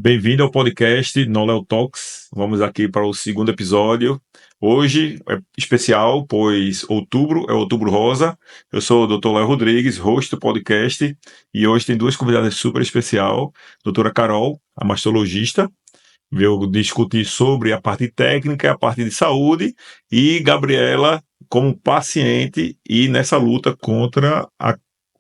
Bem-vindo ao podcast Noléo Talks. Vamos aqui para o segundo episódio. Hoje é especial, pois outubro é Outubro Rosa. Eu sou o Dr. Léo Rodrigues, host do podcast, e hoje tem duas convidadas super especial. Doutora Carol, a mastologista, veio discutir sobre a parte técnica e a parte de saúde, e Gabriela como paciente e nessa luta contra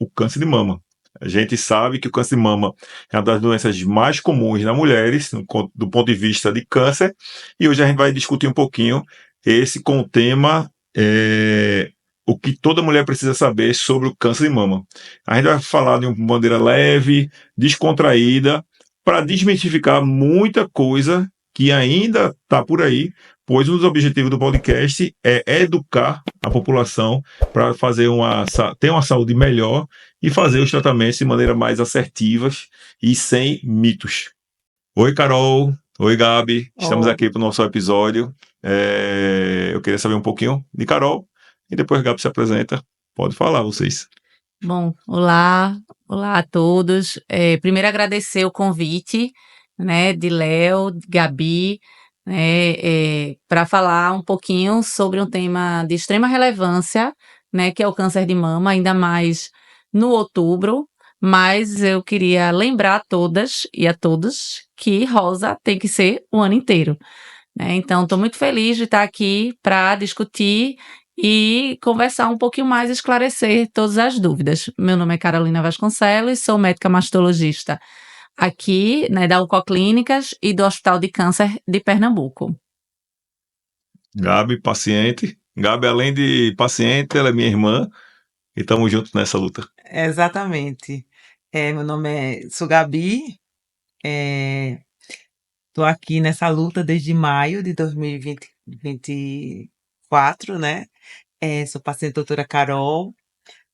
o câncer de mama. A gente sabe que o câncer de mama é uma das doenças mais comuns nas mulheres, do ponto de vista de câncer, e hoje a gente vai discutir um pouquinho esse com o tema o que toda mulher precisa saber sobre o câncer de mama. A gente vai falar de uma maneira leve, descontraída, para desmistificar muita coisa que ainda está por aí, pois um dos objetivos do podcast é educar a população para ter uma saúde melhor e fazer os tratamentos de maneira mais assertivas e sem mitos. Oi, Carol. Oi, Gabi. Estamos aqui para o nosso episódio. Eu queria saber um pouquinho de Carol e depois a Gabi se apresenta. Pode falar, vocês. Bom, olá a todos. Primeiro agradecer o convite, né, de Léo, de Gabi, né, para falar um pouquinho sobre um tema de extrema relevância, né, que é o câncer de mama, ainda mais no outubro, mas eu queria lembrar a todas e a todos que rosa tem que ser o ano inteiro, né? Então, estou muito feliz de estar aqui para discutir e conversar um pouquinho mais, esclarecer todas as dúvidas. Meu nome é Carolina Vasconcelos, sou médica mastologista aqui, né, da Oncoclínicas e do Hospital de Câncer de Pernambuco. Gabi, paciente. Gabi, além de paciente, ela é minha irmã e estamos juntos nessa luta. Exatamente. Meu nome sou Gabi, estou aqui nessa luta desde maio de 2024, né? Sou paciente da doutora Carol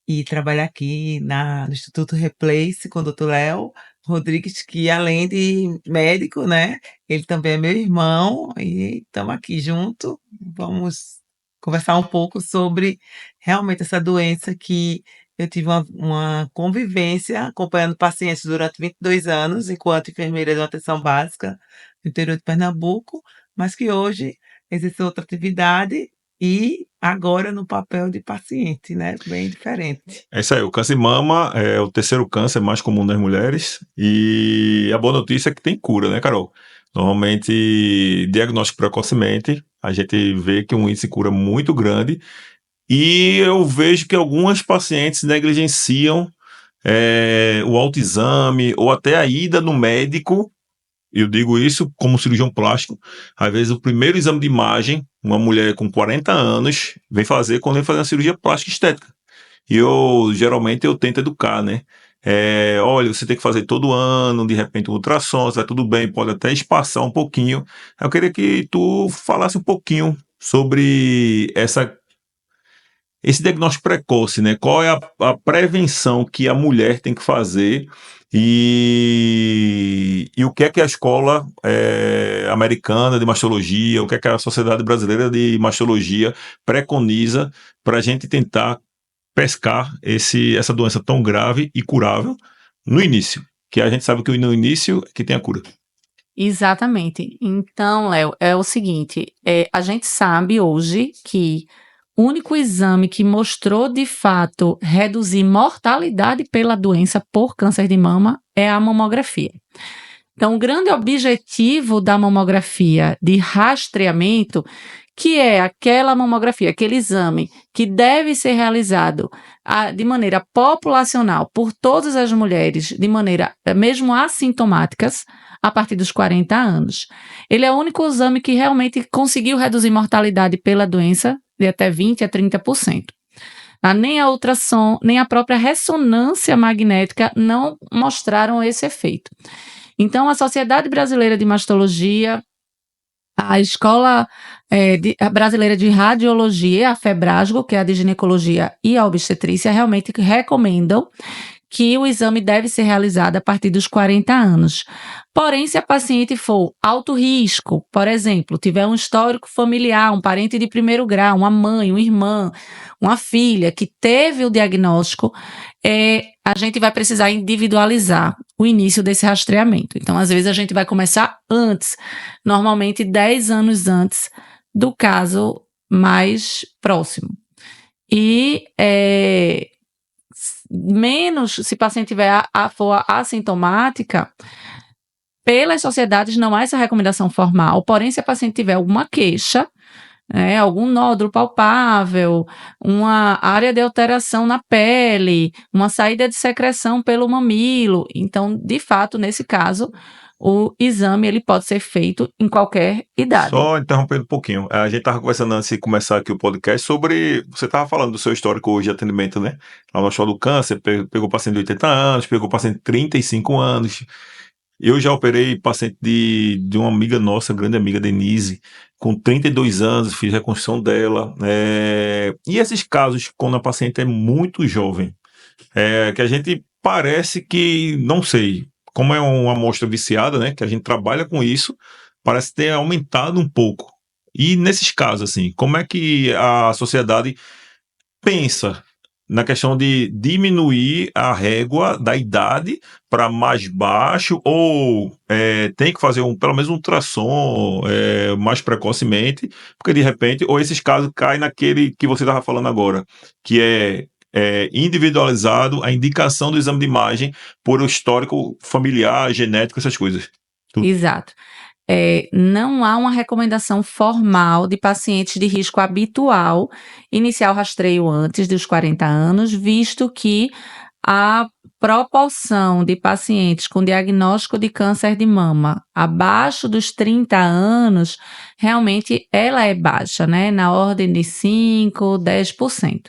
e trabalho aqui no Instituto Replace com o doutor Léo Rodrigues, que além de médico, né? Ele também é meu irmão e estamos aqui junto. Vamos conversar um pouco sobre realmente essa doença que eu tive uma convivência acompanhando pacientes durante 22 anos, enquanto enfermeira de uma atenção básica no interior de Pernambuco, mas que hoje existe outra atividade e agora no papel de paciente, né? Bem diferente. É isso aí, o câncer de mama é o terceiro câncer mais comum nas mulheres e a boa notícia é que tem cura, né, Carol? Normalmente, diagnóstico precocemente, a gente vê que um índice de cura muito grande e eu vejo que algumas pacientes negligenciam o autoexame ou até a ida no médico. Eu digo isso como cirurgião plástico. Às vezes, o primeiro exame de imagem, uma mulher com 40 anos vem fazer quando vem fazer uma cirurgia plástica estética. E geralmente, eu tento educar, né? Olha, você tem que fazer todo ano, de repente, um ultrassom, vai tudo bem, pode até espaçar um pouquinho. Eu queria que tu falasse um pouquinho sobre esse diagnóstico precoce, né? Qual é a prevenção que a mulher tem que fazer e o que é que a escola americana de mastologia, o que é que a Sociedade Brasileira de Mastologia preconiza para a gente tentar pescar essa doença tão grave e curável no início, que a gente sabe que no início é que tem a cura. Exatamente. Então, Léo, é o seguinte, a gente sabe hoje que o único exame que mostrou, de fato, reduzir mortalidade pela doença por câncer de mama é a mamografia. Então, o grande objetivo da mamografia de rastreamento, que é aquela mamografia, aquele exame que deve ser realizado de maneira populacional por todas as mulheres, de maneira mesmo assintomáticas, a partir dos 40 anos. Ele é o único exame que realmente conseguiu reduzir mortalidade pela doença de até 20% a 30%. Nem a ultrassom, nem a própria ressonância magnética não mostraram esse efeito. Então, a Sociedade Brasileira de Mastologia, a Escola Brasileira de Radiologia, a FEBRASGO, que é a de ginecologia e a obstetrícia, realmente recomendam que o exame deve ser realizado a partir dos 40 anos. Porém, se a paciente for alto risco, por exemplo, tiver um histórico familiar, um parente de primeiro grau, uma mãe, uma irmã, uma filha que teve o diagnóstico, a gente vai precisar individualizar o início desse rastreamento. Então, às vezes, a gente vai começar antes, normalmente 10 anos antes do caso mais próximo. E menos, se o paciente for assintomática, pelas sociedades não há essa recomendação formal, porém, se a paciente tiver alguma queixa, algum nódulo palpável, uma área de alteração na pele, uma saída de secreção pelo mamilo, então, de fato, nesse caso, o exame ele pode ser feito em qualquer idade. Só interrompendo um pouquinho, a gente estava conversando antes de começar aqui o podcast sobre, você estava falando do seu histórico hoje de atendimento, né? Lá no Hospital do Câncer, pegou paciente de 80 anos, pegou paciente de 35 anos. Eu já operei paciente de uma amiga nossa, grande amiga, Denise, com 32 anos, fiz reconstrução dela. E esses casos, quando a paciente é muito jovem, que a gente parece que, não sei, como é uma amostra viciada, né, que a gente trabalha com isso, parece ter aumentado um pouco. E nesses casos, assim, como é que a sociedade pensa na questão de diminuir a régua da idade para mais baixo, ou tem que fazer pelo menos um ultrassom mais precocemente, porque de repente, ou esses casos caem naquele que você estava falando agora, que é individualizado a indicação do exame de imagem por o histórico familiar, genético, essas coisas. Exato. Não há uma recomendação formal de pacientes de risco habitual iniciar o rastreio antes dos 40 anos, visto que a proporção de pacientes com diagnóstico de câncer de mama abaixo dos 30 anos, realmente ela é baixa, né? Na ordem de 5, 10%.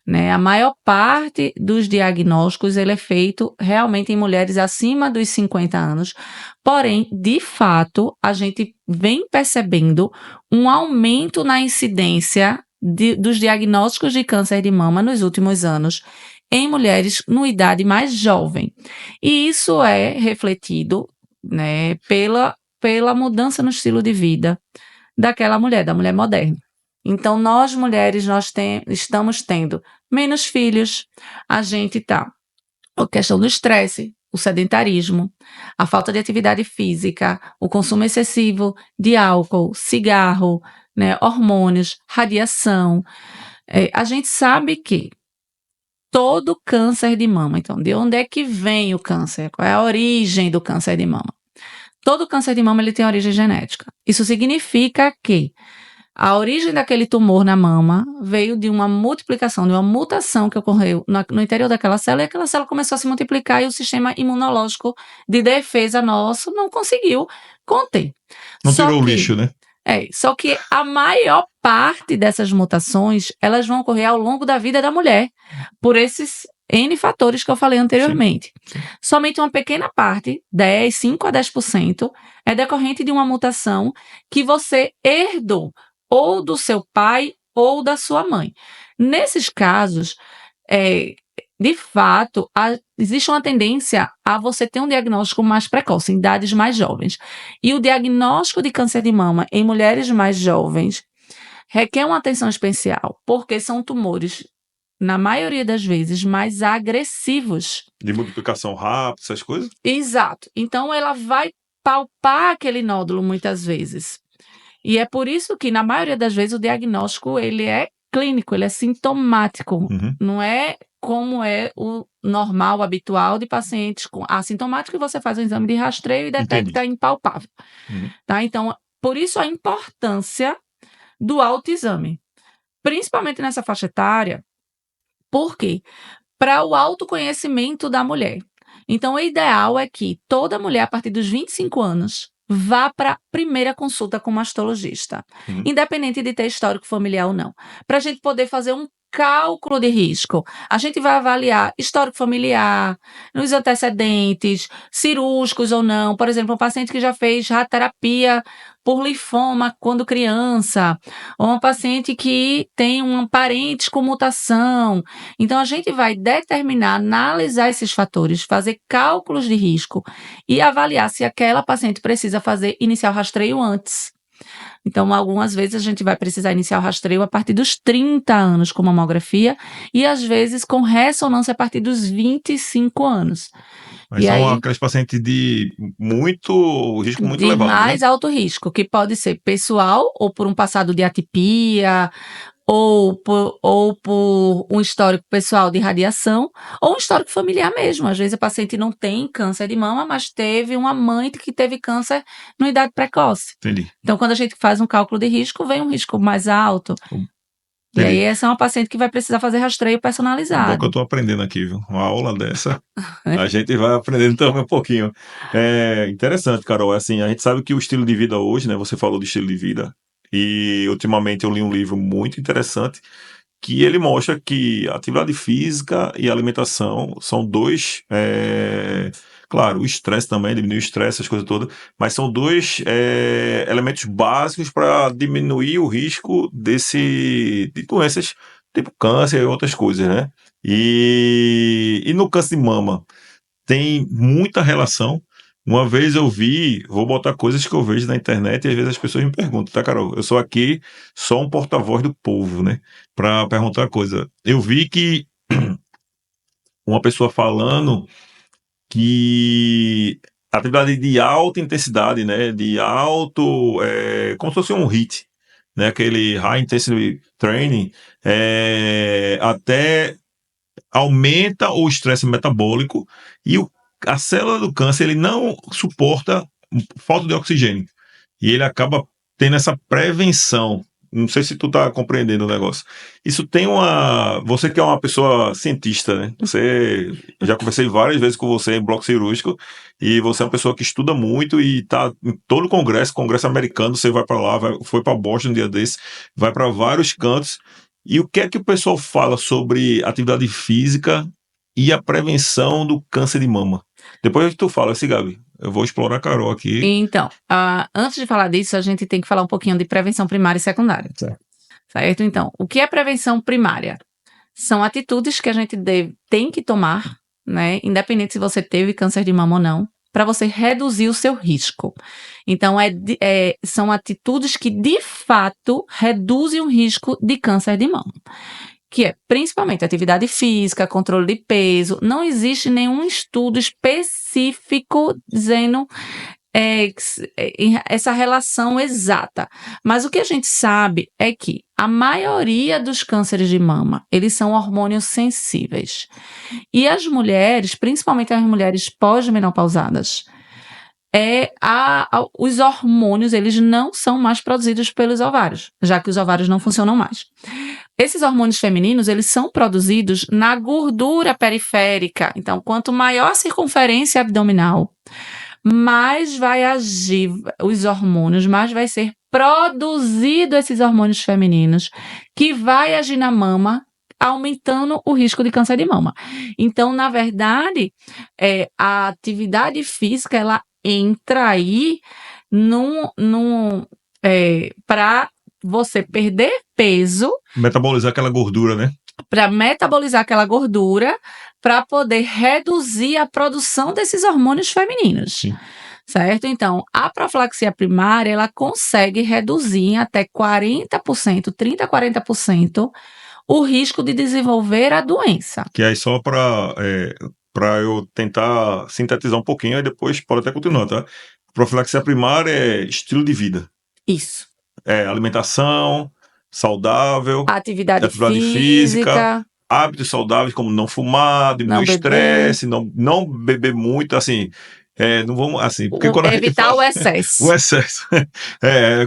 Né? A maior parte dos diagnósticos ele é feito realmente em mulheres acima dos 50 anos, porém, de fato, a gente vem percebendo um aumento na incidência dos diagnósticos de câncer de mama nos últimos anos em mulheres numa idade mais jovem. E isso é refletido, né, pela mudança no estilo de vida daquela mulher, da mulher moderna. Então, nós mulheres, estamos tendo menos filhos, a questão do estresse, o sedentarismo, a falta de atividade física, o consumo excessivo de álcool, cigarro, né, hormônios, radiação. A gente sabe que todo câncer de mama, então, de onde é que vem o câncer? Qual é a origem do câncer de mama? Todo câncer de mama ele tem origem genética. Isso significa que a origem daquele tumor na mama veio de uma multiplicação, de uma mutação que ocorreu no interior daquela célula, e aquela célula começou a se multiplicar e o sistema imunológico de defesa nosso não conseguiu conter. Não tirou o lixo, né? Só que a maior parte dessas mutações, elas vão ocorrer ao longo da vida da mulher, por esses N fatores que eu falei anteriormente. Sim. Somente uma pequena parte, 5 a 10%, é decorrente de uma mutação que você herdou ou do seu pai ou da sua mãe. Nesses casos, de fato, existe uma tendência a você ter um diagnóstico mais precoce, em idades mais jovens. E o diagnóstico de câncer de mama em mulheres mais jovens requer uma atenção especial, porque são tumores, na maioria das vezes, mais agressivos. De multiplicação rápida, essas coisas? Exato. Então, ela vai palpar aquele nódulo muitas vezes. E é por isso que, na maioria das vezes, o diagnóstico ele é clínico, ele é sintomático. Uhum. Não é como é o normal, habitual de pacientes assintomáticos, que você faz um exame de rastreio e detecta impalpável. Uhum. Tá? Então, por isso a importância do autoexame, principalmente nessa faixa etária. Por quê? Para o autoconhecimento da mulher. Então, o ideal é que toda mulher, a partir dos 25 anos, vá para a primeira consulta com o mastologista, independente de ter histórico familiar ou não, para a gente poder fazer um cálculo de risco. A gente vai avaliar histórico familiar, nos antecedentes, cirúrgicos ou não. Por exemplo, um paciente que já fez radioterapia por linfoma quando criança, ou uma paciente que tem um parente com mutação. Então, a gente vai determinar, analisar esses fatores, fazer cálculos de risco e avaliar se aquela paciente precisa iniciar o rastreio antes. Então, algumas vezes a gente vai precisar iniciar o rastreio a partir dos 30 anos com mamografia e, às vezes, com ressonância a partir dos 25 anos. Mas E são aí, aquelas pacientes de risco muito de elevado, né? mais alto risco, que pode ser pessoal ou por um passado de atipia, ou por um histórico pessoal de radiação, ou um histórico familiar mesmo. Às vezes a paciente não tem câncer de mama, mas teve uma mãe que teve câncer numa idade precoce. Entendi. Então, quando a gente faz um cálculo de risco, vem um risco mais alto. E Entendi. aí, essa é uma paciente que vai precisar fazer rastreio Bom que personalizado. eu tô aprendendo aqui, viu? Uma aula dessa, a gente vai aprendendo também um pouquinho. É interessante, Carol. Assim, a gente sabe que o estilo de vida hoje, né? Você falou de estilo de vida. E ultimamente eu li um livro muito interessante que ele mostra que atividade física e alimentação são dois. Claro, o estresse também, diminuir o estresse, as coisas todas, mas são dois elementos básicos para diminuir o risco de doenças tipo câncer e outras coisas, né? E no câncer de mama, tem muita relação. Uma vez eu vi, vou botar coisas que eu vejo na internet e às vezes as pessoas me perguntam, tá, Carol? Eu sou aqui só um porta-voz do povo, né? Pra perguntar coisa. Eu vi que uma pessoa falando que atividade de alta intensidade, né? De alto, como se fosse um HIIT, né? Aquele High Intensity Training, até aumenta o estresse metabólico e a célula do câncer ele não suporta falta de oxigênio. E ele acaba tendo essa prevenção. Não sei se tu tá compreendendo o negócio. Isso tem uma... Você que é uma pessoa cientista, né? Você... Já conversei várias vezes com você em bloco cirúrgico e você é uma pessoa que estuda muito e tá em todo congresso americano, você vai para lá, foi para Boston um dia desse, vai para vários cantos. E o que é que o pessoal fala sobre atividade física e a prevenção do câncer de mama? Depois que tu fala, assim, Gabi, eu vou explorar a Carol aqui. Então, antes de falar disso, a gente tem que falar um pouquinho de prevenção primária e secundária. Certo? Então, o que é prevenção primária? São atitudes que a gente tem que tomar, né? Independente se você teve câncer de mama ou não, para você reduzir o seu risco. Então, são atitudes que, de fato, reduzem o risco de câncer de mama. Que é, principalmente, atividade física, controle de peso. Não existe nenhum estudo específico dizendo essa relação exata. Mas o que a gente sabe é que a maioria dos cânceres de mama, eles são hormônios sensíveis. E as mulheres, principalmente as mulheres pós-menopausadas, os hormônios, eles não são mais produzidos pelos ovários, já que os ovários não funcionam mais. Esses hormônios femininos, eles são produzidos na gordura periférica. Então, quanto maior a circunferência abdominal, mais vai agir os hormônios, mais vai ser produzido esses hormônios femininos, que vai agir na mama, aumentando o risco de câncer de mama. Então, na verdade, a atividade física, ela entra aí para você perder peso, Metabolizar aquela gordura, né? para metabolizar aquela gordura, para poder reduzir a produção desses hormônios femininos. Sim. Certo? Então, a profilaxia primária, ela consegue reduzir em até 40%, 30% a 40%, o risco de desenvolver a doença. Que aí só para eu tentar sintetizar um pouquinho, aí depois pode até continuar, tá? Profilaxia primária é estilo de vida. Isso. Alimentação saudável, Atividade física, física, hábitos saudáveis como não fumar, diminuir o estresse, não beber muito, assim, não vamos, assim, porque quando a gente evitar fala, o excesso. o excesso.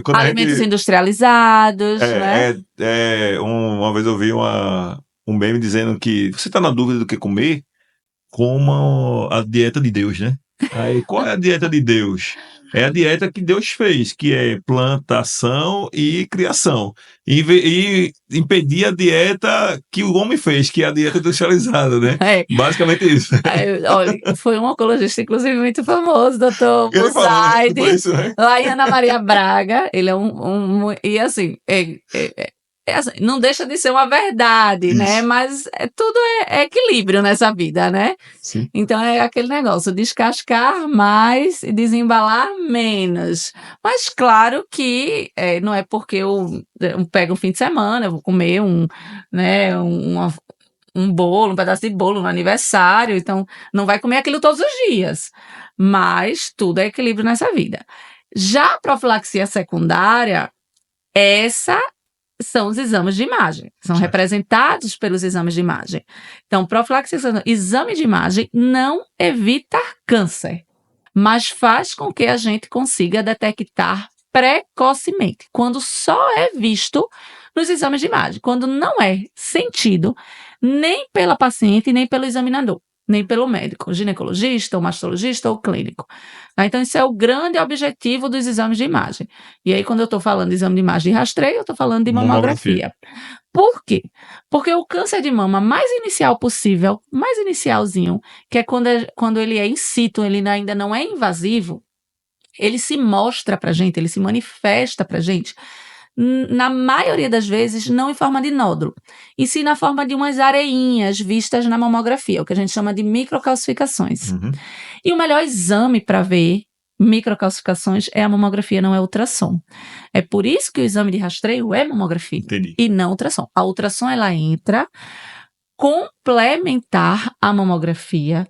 Quando Alimentos industrializados, né? Uma vez eu vi um meme dizendo que você tá na dúvida do que comer, coma a dieta de Deus, né? Aí, qual é a dieta de Deus? É a dieta que Deus fez, que é plantação e criação. E impedir a dieta que o homem fez, que é a dieta industrializada, né? É, Basicamente isso. olha, foi um oncologista, inclusive, muito famoso, doutor Ele falou, né? Tipo Busaide, isso, né? lá em Ana Maria Braga. Ele é e assim, assim, não deixa de ser uma verdade, né? Isso. Mas tudo é equilíbrio nessa vida, né? Sim. Então é aquele negócio, descascar mais e desembalar menos. Mas claro que não é porque eu pego um fim de semana, eu vou comer né, um bolo, um pedaço de bolo no aniversário, então não vai comer aquilo todos os dias. Mas tudo é equilíbrio nessa vida. Já a profilaxia secundária, essa são os exames de imagem, são Certo. representados pelos exames de imagem. Então, profilaxia secundária, exame de imagem não evita câncer, mas faz com que a gente consiga detectar precocemente, quando só é visto nos exames de imagem, quando não é sentido nem pela paciente, nem pelo examinador, nem pelo médico, ginecologista, ou mastologista, ou clínico. Então, esse é o grande objetivo dos exames de imagem. E aí, quando eu estou falando de exame de imagem de rastreio, eu estou falando de mamografia. Por quê? Porque o câncer de mama mais inicial possível, mais inicialzinho, que é quando ele é in situ, ele ainda não é invasivo, ele se mostra pra gente, ele se manifesta pra gente, na maioria das vezes, não em forma de nódulo, e sim na forma de umas areinhas vistas na mamografia, o que a gente chama de microcalcificações. Uhum. E o melhor exame para ver microcalcificações é a mamografia, não é ultrassom. É por isso que o exame de rastreio é mamografia. Entendi. E não ultrassom. A ultrassom, ela entra complementar a mamografia,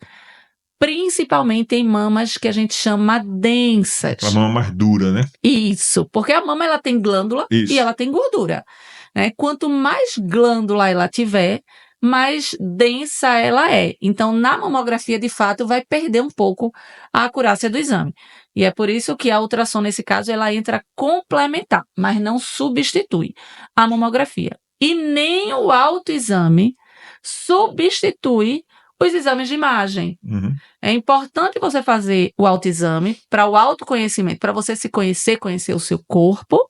principalmente em mamas que a gente chama densas. A mama mais dura, né? Isso, porque a mama ela tem glândula Isso. e ela tem gordura, né? Quanto mais glândula ela tiver, mais densa ela é. Então, na mamografia, de fato, vai perder um pouco a acurácia do exame. E é por isso que a ultrassom, nesse caso, ela entra complementar, mas não substitui a mamografia. E nem o autoexame substitui os exames de imagem. Uhum. É importante você fazer o autoexame para o autoconhecimento, para você se conhecer, conhecer o seu corpo,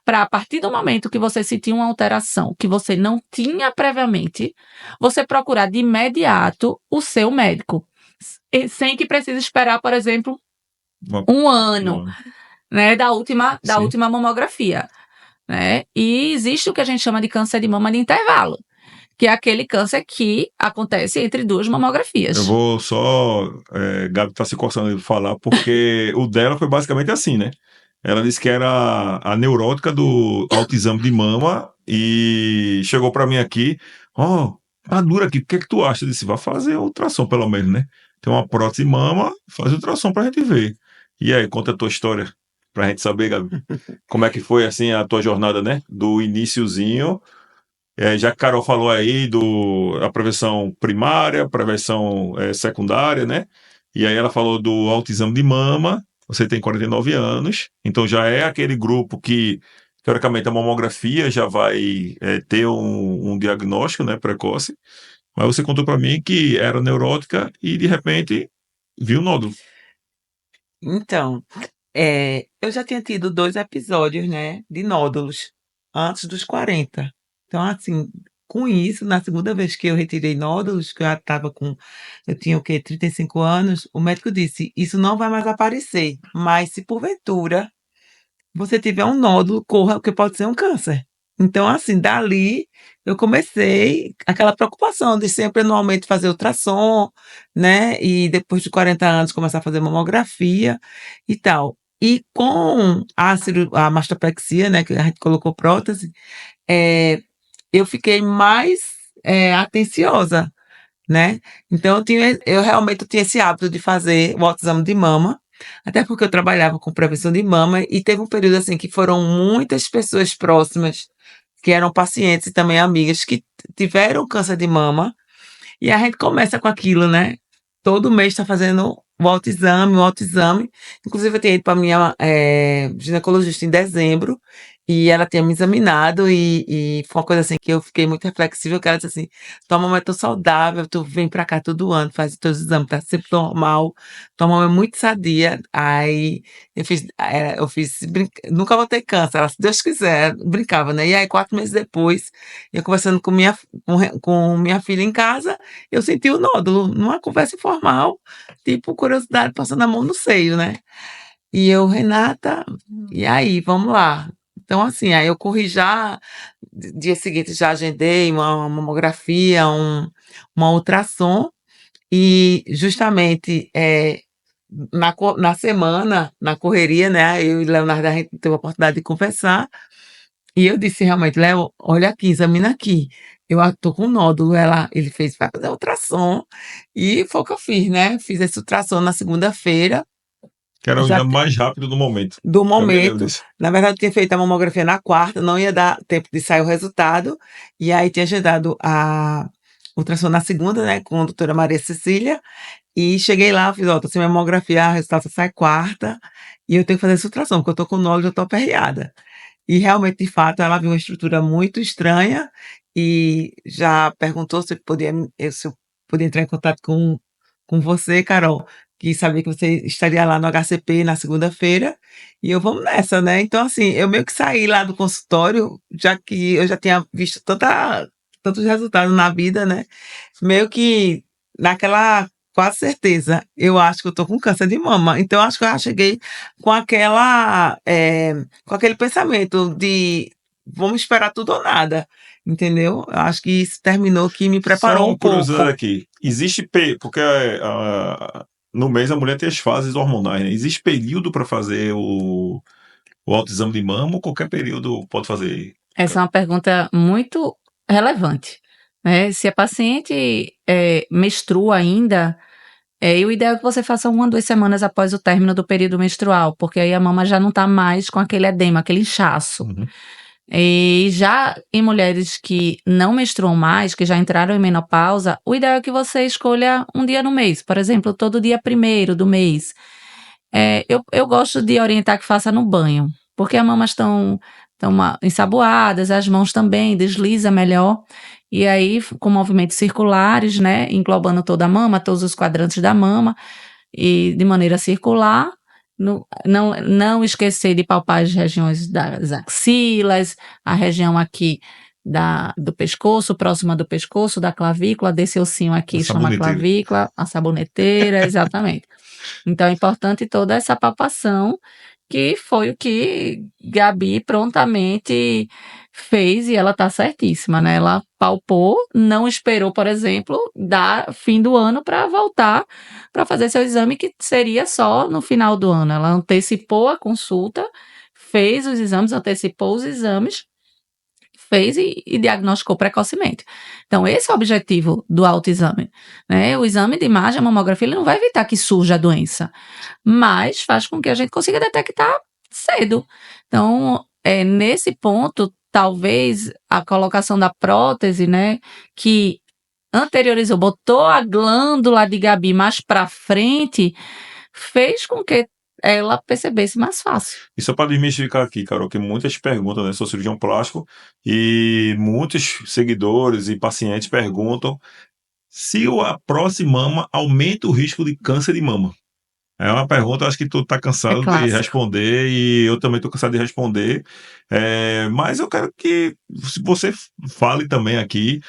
para a partir do momento que você sentir uma alteração que você não tinha previamente, você procurar de imediato o seu médico, sem que precise esperar, por exemplo, um ano, né, da última mamografia, né? E existe o que a gente chama de câncer de mama de intervalo, que é aquele câncer que acontece entre duas mamografias. Eu vou só. Gabi tá se coçando de falar, porque o dela foi basicamente assim, né? Ela disse que era a neurótica do autoexame de mama e chegou pra mim aqui. Tá dura aqui, o que é que tu acha? Eu disse, vai fazer ultrassom pelo menos, né? Tem uma prótese de mama, faz ultrassom pra gente ver. E aí, conta a tua história pra gente saber, Gabi. Como é que foi, assim, a tua jornada, né? Do iniciozinho. Já que a Carol falou aí da prevenção primária, prevenção secundária, né? E aí ela falou do autoexame de mama. Você tem 49 anos, então já é aquele grupo que, teoricamente, a mamografia já vai ter um diagnóstico, né, precoce. Mas você contou para mim que era neurótica e, de repente, viu nódulo. Então, eu já tinha tido 2 episódios, né, de nódulos antes dos 40. Então, assim, com isso, na segunda vez que eu retirei nódulos, que eu tinha o quê? 35 anos, o médico disse: "Isso não vai mais aparecer, mas se porventura você tiver um nódulo, corra, porque pode ser um câncer". Então, assim, dali eu comecei aquela preocupação de sempre anualmente fazer ultrassom, né, e depois de 40 anos começar a fazer mamografia e tal. E com a mastopexia, né, que a gente colocou prótese, eu fiquei mais, atenciosa, né. Então eu realmente tinha esse hábito de fazer o autoexame de mama, até porque eu trabalhava com prevenção de mama e teve um período, assim, que foram muitas pessoas próximas, que eram pacientes e também amigas, que tiveram câncer de mama, e a gente começa com aquilo, né. Todo mês tá fazendo o autoexame. Inclusive eu tinha ido pra minha, ginecologista em dezembro, E ela tinha me examinado e foi uma coisa assim que eu fiquei muito reflexiva, que ela disse assim: "Tua mama é tão saudável, tu vem pra cá todo ano, faz teus exames, tá sempre normal, tua mama é muito sadia". Aí eu fiz nunca vou ter câncer, ela: "Se Deus quiser", brincava, né. E aí 4 meses depois, eu conversando com minha filha em casa, eu senti o nódulo, numa conversa informal, tipo curiosidade, passando a mão no seio, né. E eu: "Renata, e aí, vamos lá". Então, assim, aí eu corri já, dia seguinte já agendei uma mamografia, uma ultrassom, e justamente, na semana, na correria, né, eu e Leonardo, a gente teve a oportunidade de conversar, e eu disse realmente: "Léo, olha aqui, examina aqui, tô com um nódulo", ele fez: "Vai fazer ultrassom", e foi o que eu fiz, né, fiz esse ultrassom na segunda-feira, Que era o já exame mais rápido do momento. do Eu me lembro momento. disso. Na verdade, eu tinha feito a mamografia na quarta, não ia dar tempo de sair o resultado, e aí tinha agendado a ultrassom na segunda, né, com a doutora Maria Cecília, e cheguei lá, fiz: "Ó, tô sem mamografia, o resultado só sai quarta, e eu tenho que fazer essa ultrassom, porque eu tô com nódulo, eu tô aperreada". E realmente, de fato, ela viu uma estrutura muito estranha e já perguntou se eu podia entrar em contato com você, Carol, que sabia que você estaria lá no HCP na segunda-feira, e eu: "Vamos nessa", né. Então, assim, eu meio que saí lá do consultório, já que eu já tinha visto tantos resultados na vida, né, meio que naquela quase certeza, eu acho que eu tô com câncer de mama. Então eu acho que eu já cheguei com com aquele pensamento de: "Vamos esperar tudo ou nada", entendeu. Eu acho que isso terminou que me Só preparou um uma curiosidade pouco. aqui. Existe porque no mês a mulher tem as fases hormonais, né? Existe período para fazer o autoexame de mama ou qualquer período pode fazer? Essa é uma pergunta muito relevante, né? Se a paciente menstrua ainda, o ideal é que você faça 1 a 2 semanas após o término do período menstrual, porque aí a mama já não está mais com aquele edema, aquele inchaço. Uhum. E já em mulheres que não menstruam mais, que já entraram em menopausa, o ideal é que você escolha um dia no mês, por exemplo, todo dia 1º do mês. Eu gosto de orientar que faça no banho, porque as mamas estão ensaboadas, as mãos também, desliza melhor. E aí, com movimentos circulares, né, englobando toda a mama, todos os quadrantes da mama, e de maneira circular. Não esquecer de palpar as regiões das axilas, a região aqui do pescoço, próxima do pescoço, da clavícula, desse ossinho A aqui chama saboneteira. clavícula, a saboneteira, exatamente. Então é importante toda essa palpação, que foi o que Gabi prontamente fez e ela tá certíssima, né? Ela palpou, não esperou, por exemplo, dar fim do ano para voltar para fazer seu exame, que seria só no final do ano. Ela antecipou a consulta, fez os exames, antecipou os exames, fez e diagnosticou precocemente. Então, esse é o objetivo do autoexame, né? O exame de imagem, a mamografia, ele não vai evitar que surja a doença, mas faz com que a gente consiga detectar cedo. Então, nesse ponto, talvez a colocação da prótese, né, que anteriorizou, botou a glândula de Gabi mais para frente, fez com que ela percebesse mais fácil. E só para desmistificar aqui, Carol, que muitas perguntam, né? Sou cirurgião plástico e muitos seguidores e pacientes perguntam se a próxima mama aumenta o risco de câncer de mama. É uma pergunta, acho que tu tá É cansado de clássico. responder e eu também tô cansado de responder. Mas eu quero que você fale também aqui,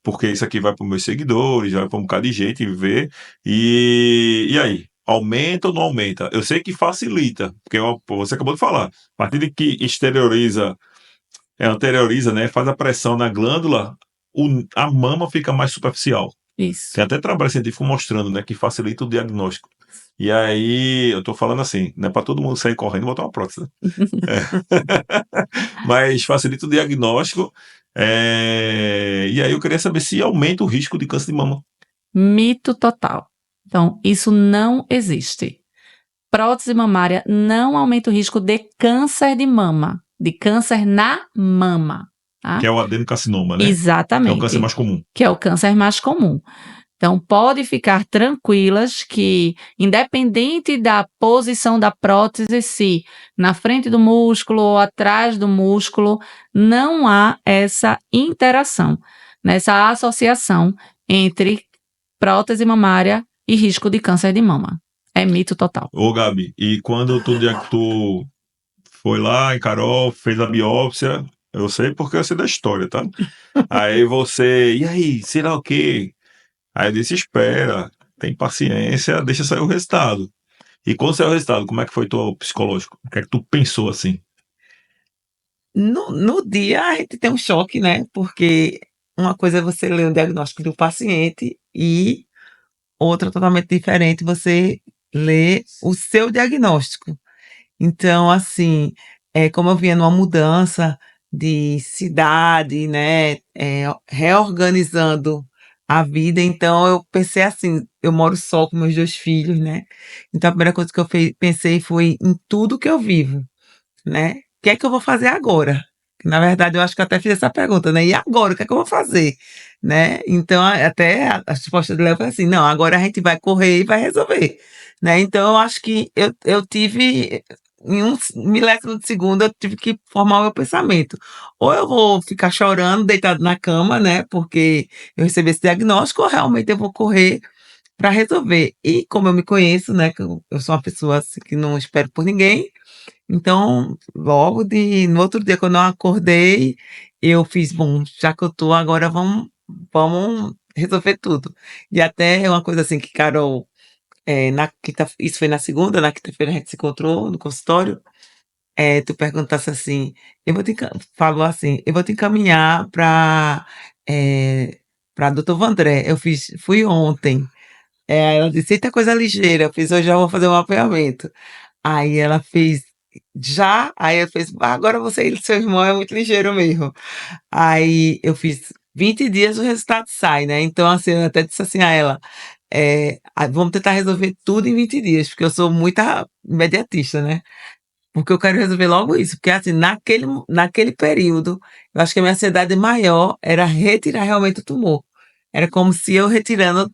porque isso aqui vai para os meus seguidores, vai para um bocado de gente ver. E aí? Aumenta ou não aumenta? Eu sei que facilita, porque você acabou de falar. A partir de que anterioriza, né? Faz a pressão na glândula, a mama fica mais superficial. Isso. Tem até trabalho científico mostrando, né, que facilita o diagnóstico. E aí, eu tô falando assim, não é para todo mundo sair correndo e botar uma prótese, né? Mas facilita o diagnóstico. E aí eu queria saber se aumenta o risco de câncer de mama. Mito total. Então, isso não existe. Prótese mamária não aumenta o risco de câncer de mama, de câncer na mama, tá? Que é o adenocarcinoma, né? Que é o câncer Exatamente, mais comum. que é o câncer mais comum. Então, pode ficar tranquilas que, independente da posição da prótese, se na frente do músculo ou atrás do músculo, não há essa interação, nessa associação entre prótese mamária e risco de câncer de mama. É mito total. Ô, Gabi, e quando tu foi lá em Carol, fez a biópsia, eu sei porque eu sei da história, tá? Aí você, e aí, sei lá o quê? Aí eu disse, espera, tem paciência, deixa sair o resultado. E quando saiu o resultado, como é que foi teu psicológico? O que é que tu pensou assim? No dia a gente tem um choque, né? Porque uma coisa é você ler o diagnóstico do paciente e outra totalmente diferente, você ler o seu diagnóstico. Então, assim, como eu vinha numa mudança de cidade, né, reorganizando a vida, então eu pensei assim, eu moro só com meus 2 filhos, né, então a primeira coisa que eu pensei foi em tudo que eu vivo, né, o que é que eu vou fazer agora? Na verdade, eu acho que eu até fiz essa pergunta, né, e agora, o que é que eu vou fazer? Né, então até a resposta dele foi assim, não, agora a gente vai correr e vai resolver, né, então eu acho que eu tive em um milésimo de segundo, eu tive que formar o meu pensamento. Ou eu vou ficar chorando, deitado na cama, né? Porque eu recebi esse diagnóstico, ou realmente eu vou correr para resolver. E como eu me conheço, né? Que eu sou uma pessoa assim, que não espero por ninguém. Então, no outro dia, quando eu acordei, eu fiz, bom, já que eu tô, agora vamos resolver tudo. E até uma coisa assim que Carol isso foi na segunda, na quinta-feira a gente se encontrou no consultório, tu perguntasse assim, falou assim, eu vou te encaminhar para doutor Vandré, fui ontem, aí ela disse, eita coisa ligeira, eu fiz, hoje já vou fazer um mapeamento, aí ela fez, já, aí eu fiz, agora você e seu irmão é muito ligeiro mesmo, aí eu fiz 20 dias, o resultado sai, né, então assim, eu até disse assim a ela, vamos tentar resolver tudo em 20 dias, porque eu sou muito imediatista, né? Porque eu quero resolver logo isso. Porque, assim, naquele período, eu acho que a minha ansiedade maior era retirar realmente o tumor. Era como se eu retirando,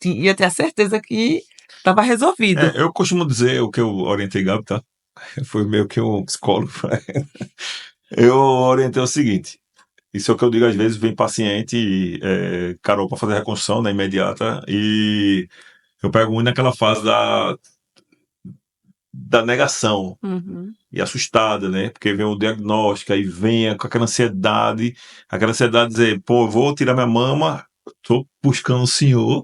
ia ter a certeza que estava resolvido. Eu costumo dizer o que eu orientei Gabi, tá? Foi meio que um psicólogo. Eu orientei o seguinte. Isso é o que eu digo às vezes, vem paciente, Carol, para fazer reconstrução, né, imediata, e eu pego muito naquela fase da negação, Uhum. e assustada, né? Porque vem o diagnóstico, aí vem com aquela ansiedade de dizer, pô, eu vou tirar minha mama, tô buscando o senhor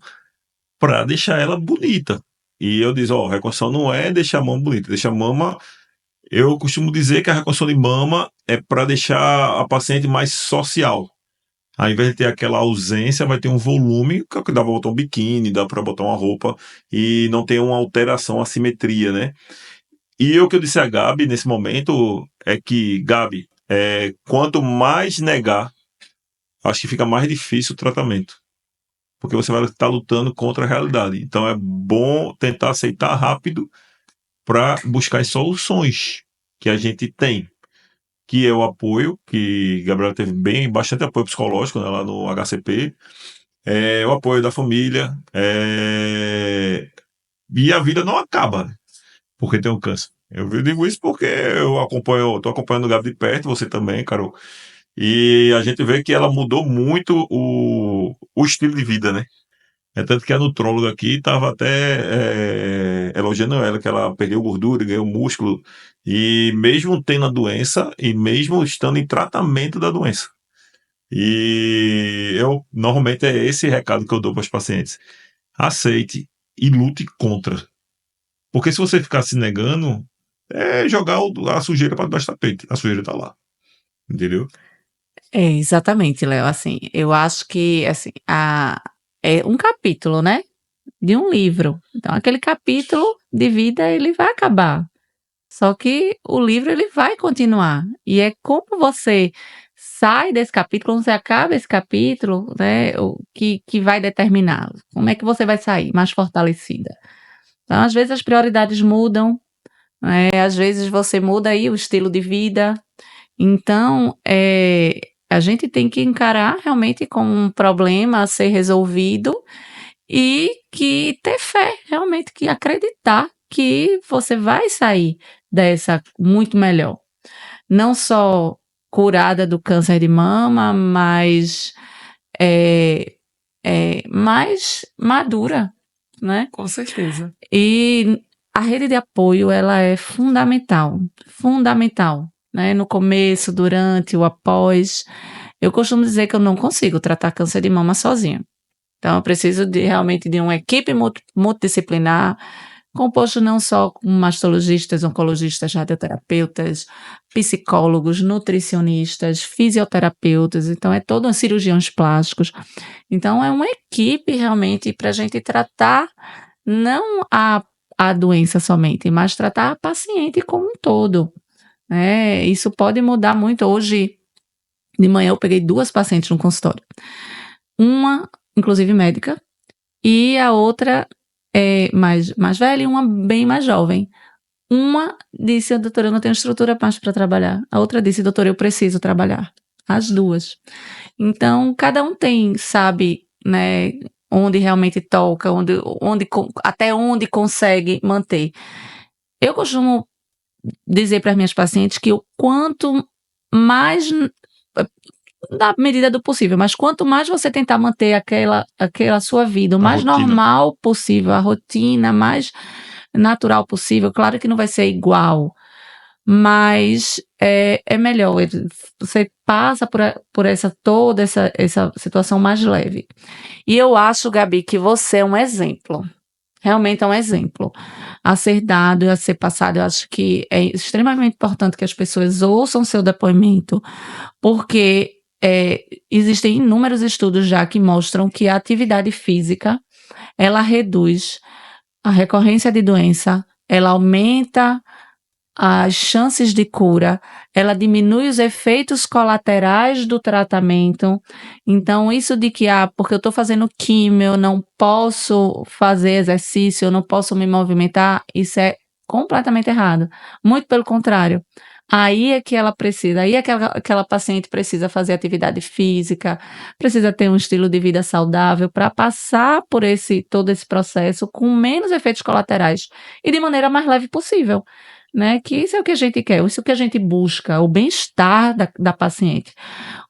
pra deixar ela bonita. E eu digo, ó, reconstrução não é deixar a mama bonita, deixar a mama. Eu costumo dizer que a reconstrução de mama é para deixar a paciente mais social. Ao invés de ter aquela ausência, vai ter um volume, que dá para botar um biquíni, dá para botar uma roupa e não tem uma alteração, assimetria, né? E o que eu disse a Gabi nesse momento é que, Gabi, quanto mais negar, acho que fica mais difícil o tratamento. Porque você vai estar lutando contra a realidade. Então é bom tentar aceitar rápido para buscar as soluções que a gente tem. Que é o apoio, que Gabriela teve bastante apoio psicológico, né, lá no HCP. O apoio da família. E a vida não acaba porque tem um câncer. Eu digo isso porque tô acompanhando o Gabi de perto, você também, Carol. E a gente vê que ela mudou muito o estilo de vida, né? É tanto que a nutróloga aqui estava até elogiando ela, que ela perdeu gordura, ganhou músculo, e mesmo tendo a doença, e mesmo estando em tratamento da doença. E eu, normalmente, é esse recado que eu dou para os pacientes. Aceite e lute contra. Porque se você ficar se negando, é jogar a sujeira para debaixo do tapete. A sujeira está lá. Entendeu? Exatamente, Léo. Assim, eu acho que assim, é um capítulo, né? De um livro. Então, aquele capítulo de vida ele vai acabar. Só que o livro ele vai continuar. E é como você sai desse capítulo, como você acaba esse capítulo, né? Que vai determinar como é que você vai sair mais fortalecida. Então, às vezes as prioridades mudam, né? Às vezes você muda aí o estilo de vida. Então, a gente tem que encarar realmente como um problema a ser resolvido e que ter fé, realmente, que acreditar que você vai sair dessa muito melhor. Não só curada do câncer de mama, mas mais madura, né? Com certeza. E a rede de apoio, ela é fundamental, fundamental, né? No começo, durante, o após. Eu costumo dizer que eu não consigo tratar câncer de mama sozinha. Então, eu preciso realmente de uma equipe multidisciplinar, composto não só com mastologistas, oncologistas, radioterapeutas, psicólogos, nutricionistas, fisioterapeutas, então é todo cirurgiões plásticos. Então, é uma equipe realmente para a gente tratar não a doença somente, mas tratar a paciente como um todo, né? Isso pode mudar muito. Hoje de manhã eu peguei 2 pacientes no consultório. Uma, inclusive médica, e a outra é mais velha e uma bem mais jovem. Uma disse: doutora, eu não tenho estrutura mais para trabalhar. A outra disse: doutora, eu preciso trabalhar. As duas. Então, cada um sabe, né, onde realmente toca, até onde consegue manter. Eu costumo dizer para as minhas pacientes que o quanto mais, na medida do possível, mas quanto mais você tentar manter aquela sua vida o mais normal possível, a rotina mais natural possível, claro que não vai ser igual, mas é melhor. Você passa por toda essa situação mais leve. E eu acho, Gabi, que você é um exemplo. Realmente é um exemplo a ser dado e a ser passado. Eu acho que é extremamente importante que as pessoas ouçam seu depoimento, porque existem inúmeros estudos já que mostram que a atividade física, ela reduz a recorrência de doença, ela aumenta as chances de cura, ela diminui os efeitos colaterais do tratamento. Então, isso de que, porque eu estou fazendo químio, eu não posso fazer exercício, eu não posso me movimentar, isso é completamente errado. Muito pelo contrário. Aí é que ela precisa, aí é que aquela paciente precisa fazer atividade física, precisa ter um estilo de vida saudável para passar por todo esse processo com menos efeitos colaterais e de maneira mais leve possível, né? Que isso é o que a gente quer, isso é o que a gente busca, o bem-estar da paciente.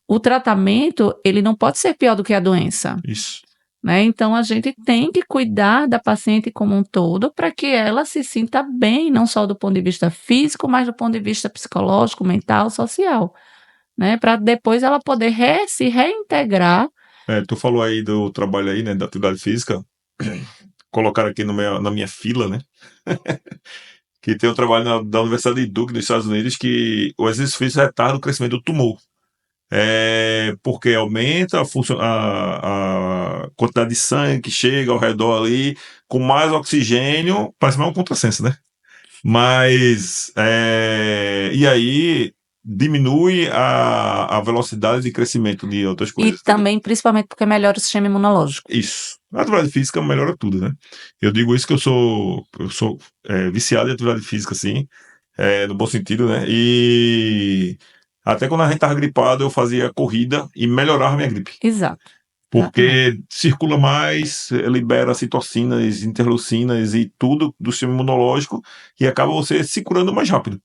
O tratamento, ele não pode ser pior do que a doença. Isso. Né? Então, a gente tem que cuidar da paciente como um todo para que ela se sinta bem, não só do ponto de vista físico, mas do ponto de vista psicológico, mental, social, né? Para depois ela poder se reintegrar. Tu falou aí do trabalho aí, né, da atividade física, colocaram aqui na minha fila, né, que tem um trabalho da Universidade de Duke, nos Estados Unidos, que o exercício físico retarda o crescimento do tumor. Porque aumenta a quantidade de sangue que chega ao redor ali, com mais oxigênio, parece mais um contrassenso, né? Mas, e aí diminui a velocidade de crescimento de outras coisas. E também, principalmente, porque melhora o sistema imunológico. Isso. A atividade física melhora tudo, né? Eu digo isso que eu sou viciado em atividade física, assim, no bom sentido, né? E até quando a gente estava gripado, eu fazia corrida e melhorava a minha gripe. Exato. Porque circula mais, libera citocinas, interleucinas e tudo do sistema imunológico e acaba você se curando mais rápido.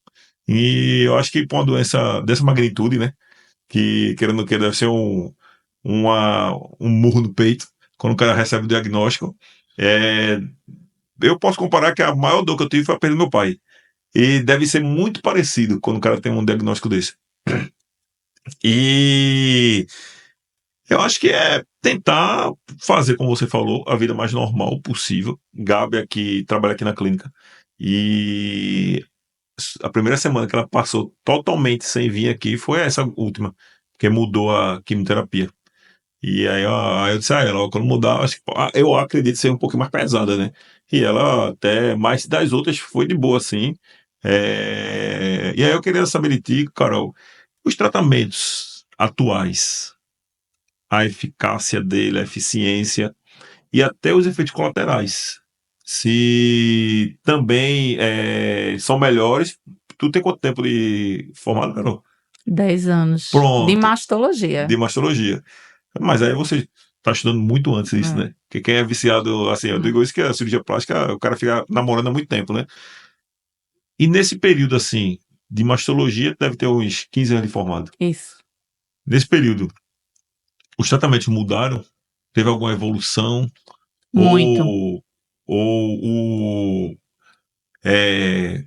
E eu acho que com uma doença dessa magnitude, né? Que, querendo ou não, deve ser um murro no peito quando o cara recebe o diagnóstico. Eu posso comparar que a maior dor que eu tive foi a perda do meu pai. E deve ser muito parecido quando o cara tem um diagnóstico desse. E eu acho que é tentar fazer, como você falou, a vida mais normal possível. Gabi aqui trabalha aqui na clínica. E a primeira semana que ela passou totalmente sem vir aqui foi essa última, que mudou a quimioterapia. E aí eu disse a ela, quando mudar, acho que, eu acredito ser um pouco mais pesada, né? E ela até, mais das outras, foi de boa, assim. E aí eu queria saber de ti, Carol, os tratamentos atuais, a eficácia dele, a eficiência e até os efeitos colaterais. Se também são melhores. Tu tem quanto tempo de formado, Carol? 10 anos. Pronto. De mastologia. De mastologia. Mas aí você está estudando muito antes disso, né? Porque quem é viciado, assim, eu digo isso que a cirurgia plástica, o cara fica namorando há muito tempo, né? E nesse período, assim, de mastologia, deve ter uns 15 anos de formado. Isso. Nesse período, os tratamentos mudaram? Teve alguma evolução? Muito. Ou é,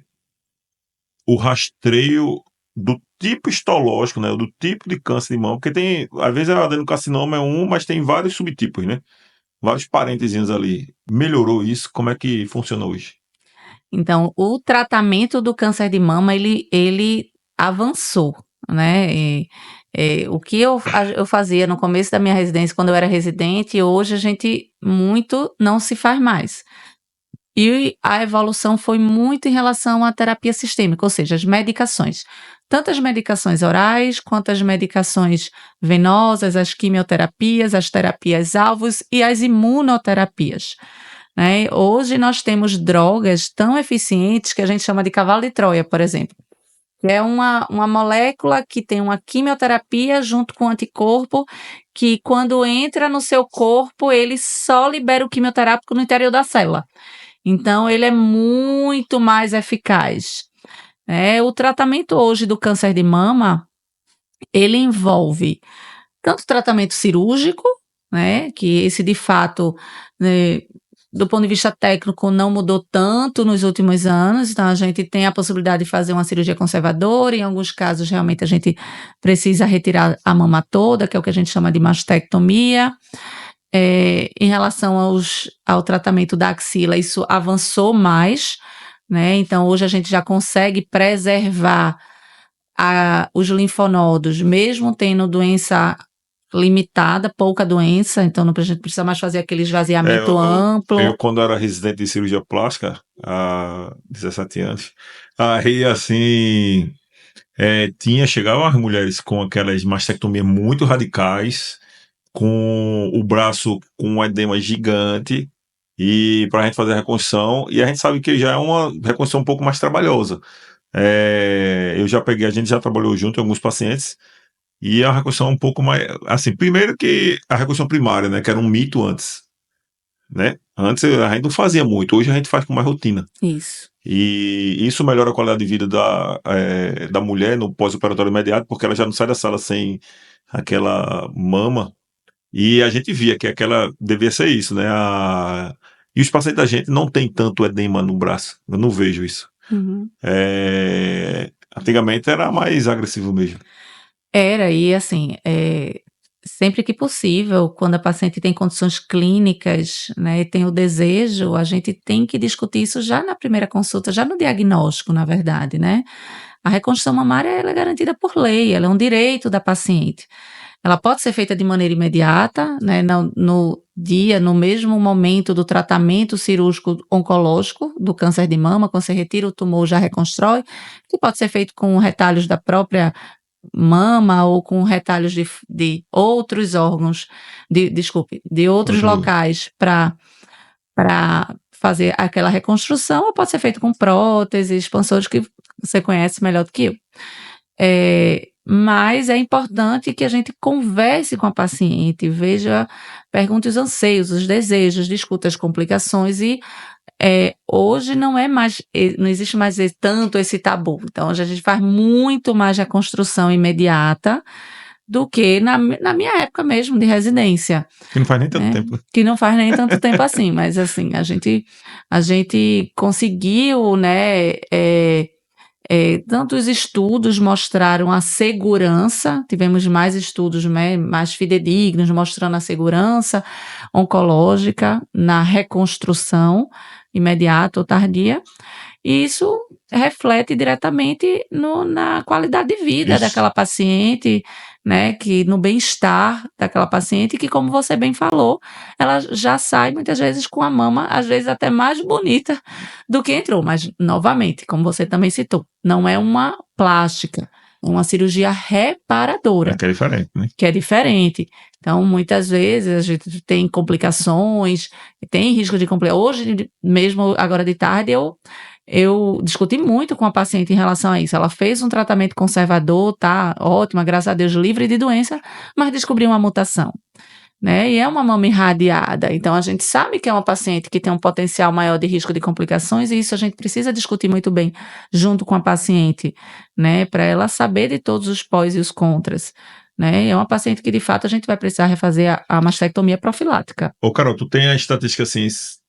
o rastreio do tipo histológico, né? Do tipo de câncer de mama, porque tem, às vezes, a adenocarcinoma é um, mas tem vários subtipos, né? Vários parentezinhos ali. Melhorou isso? Como é que funciona hoje? Então, o tratamento do câncer de mama, ele avançou, né? O que eu fazia no começo da minha residência, quando eu era residente, hoje a gente muito não se faz mais. E a evolução foi muito em relação à terapia sistêmica, ou seja, as medicações. Tanto as medicações orais, quanto as medicações venosas, as quimioterapias, as terapias-alvos e as imunoterapias. Né? Hoje nós temos drogas tão eficientes que a gente chama de cavalo de Troia, por exemplo. Que é uma molécula que tem uma quimioterapia junto com um anticorpo, que quando entra no seu corpo, ele só libera o quimioterápico no interior da célula. Então, ele é muito mais eficaz. O tratamento hoje do câncer de mama, ele envolve tanto tratamento cirúrgico, né, que esse de fato, né, do ponto de vista técnico, não mudou tanto nos últimos anos, então a gente tem a possibilidade de fazer uma cirurgia conservadora, em alguns casos realmente a gente precisa retirar a mama toda, que é o que a gente chama de mastectomia. Em relação ao tratamento da axila, isso avançou mais, né? Então, hoje a gente já consegue preservar os linfonodos, mesmo tendo doença limitada, pouca doença, então a gente precisa mais fazer aquele esvaziamento amplo. Eu, quando era residente de cirurgia plástica, há 17 anos, aí, assim, chegavam as mulheres com aquelas mastectomias muito radicais, com o braço com um edema gigante, e para a gente fazer a reconstrução, e a gente sabe que já é uma reconstrução um pouco mais trabalhosa. A gente já trabalhou junto em alguns pacientes, e a reconstrução um pouco mais, assim, primeiro que a reconstrução primária, né, que era um mito antes, né? Antes a gente não fazia muito, hoje a gente faz com mais rotina. Isso. E isso melhora a qualidade de vida da mulher no pós-operatório imediato, porque ela já não sai da sala sem aquela mama. E a gente via que aquela devia ser isso, né? E os pacientes da gente não tem tanto edema no braço. Eu não vejo isso. Uhum. Antigamente era mais agressivo mesmo. Era, e assim, sempre que possível, quando a paciente tem condições clínicas, né, e tem o desejo, a gente tem que discutir isso já na primeira consulta, já no diagnóstico, na verdade, né? A reconstrução mamária, ela é garantida por lei, ela é um direito da paciente. Ela pode ser feita de maneira imediata, né, no mesmo momento do tratamento cirúrgico oncológico do câncer de mama, quando você retira o tumor, já reconstrói, que pode ser feito com retalhos da própria mama ou com retalhos de outros órgãos, de outros locais para fazer aquela reconstrução, ou pode ser feito com próteses, expansores, que você conhece melhor do que eu. Mas é importante que a gente converse com a paciente, pergunte os anseios, os desejos, discuta as complicações e hoje não existe mais tanto esse tabu. Então, hoje a gente faz muito mais reconstrução imediata do que na minha época mesmo de residência. Que não faz nem tanto tempo. Que não faz nem tanto tempo assim, mas assim, a gente conseguiu, né, tantos estudos mostraram a segurança, tivemos mais estudos, né, mais fidedignos mostrando a segurança oncológica na reconstrução imediata ou tardia, e isso reflete diretamente na qualidade de vida daquela paciente, né, no bem-estar daquela paciente, que, como você bem falou, ela já sai muitas vezes com a mama, às vezes até mais bonita do que entrou, mas, novamente, como você também citou, não é uma plástica, é uma cirurgia reparadora. Que é diferente, né? Que é diferente. Então, muitas vezes a gente tem complicações, tem risco de complicações. Hoje mesmo, agora de tarde, eu discuti muito com a paciente em relação a isso. Ela fez um tratamento conservador, tá ótima, graças a Deus, livre de doença, mas descobriu uma mutação. né? E é uma mama irradiada. Então, a gente sabe que é uma paciente que tem um potencial maior de risco de complicações, e isso a gente precisa discutir muito bem junto com a paciente, né? Para ela saber de todos os pós e os contras, né? É uma paciente que, de fato, a gente vai precisar refazer a mastectomia profilática. Ô, Carol, tu tem a estatística assim,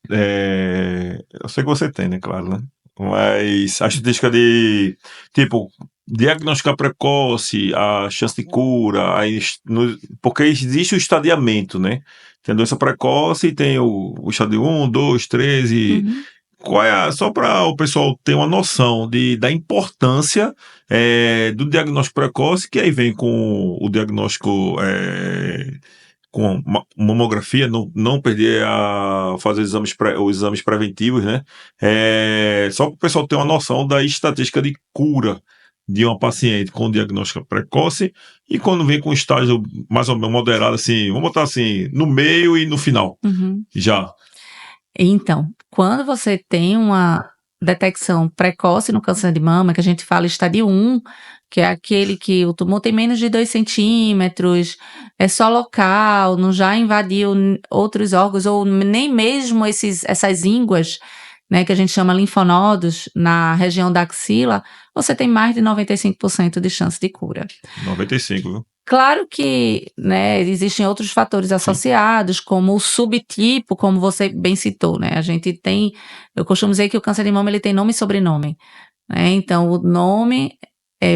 eu sei que você tem, né, claro, né? Mas a estatística de, tipo, diagnosticar precoce, a chance de cura, porque existe o estadiamento, né? Tem a doença precoce e tem o estádio 1, 2, 3 e... Uhum. Só para o pessoal ter uma noção da importância do diagnóstico precoce, que aí vem com o diagnóstico com mamografia, não perder a fazer os exames preventivos, né? Só para o pessoal ter uma noção da estatística de cura de uma paciente com diagnóstico precoce e quando vem com estágio mais ou menos moderado, assim, vamos botar assim, no meio e no final, já. Então, quando você tem uma detecção precoce no câncer de mama, que a gente fala estádio 1, que é aquele que o tumor tem menos de 2 centímetros, é só local, não já invadiu outros órgãos, ou nem mesmo essas ínguas, né, que a gente chama linfonodos, na região da axila, você tem mais de 95% de chance de cura. 95, viu? Claro que, né, existem outros fatores associados, como o subtipo, como você bem citou, né? A gente tem, eu costumo dizer que o câncer de mama ele tem nome e sobrenome, né? Então, o nome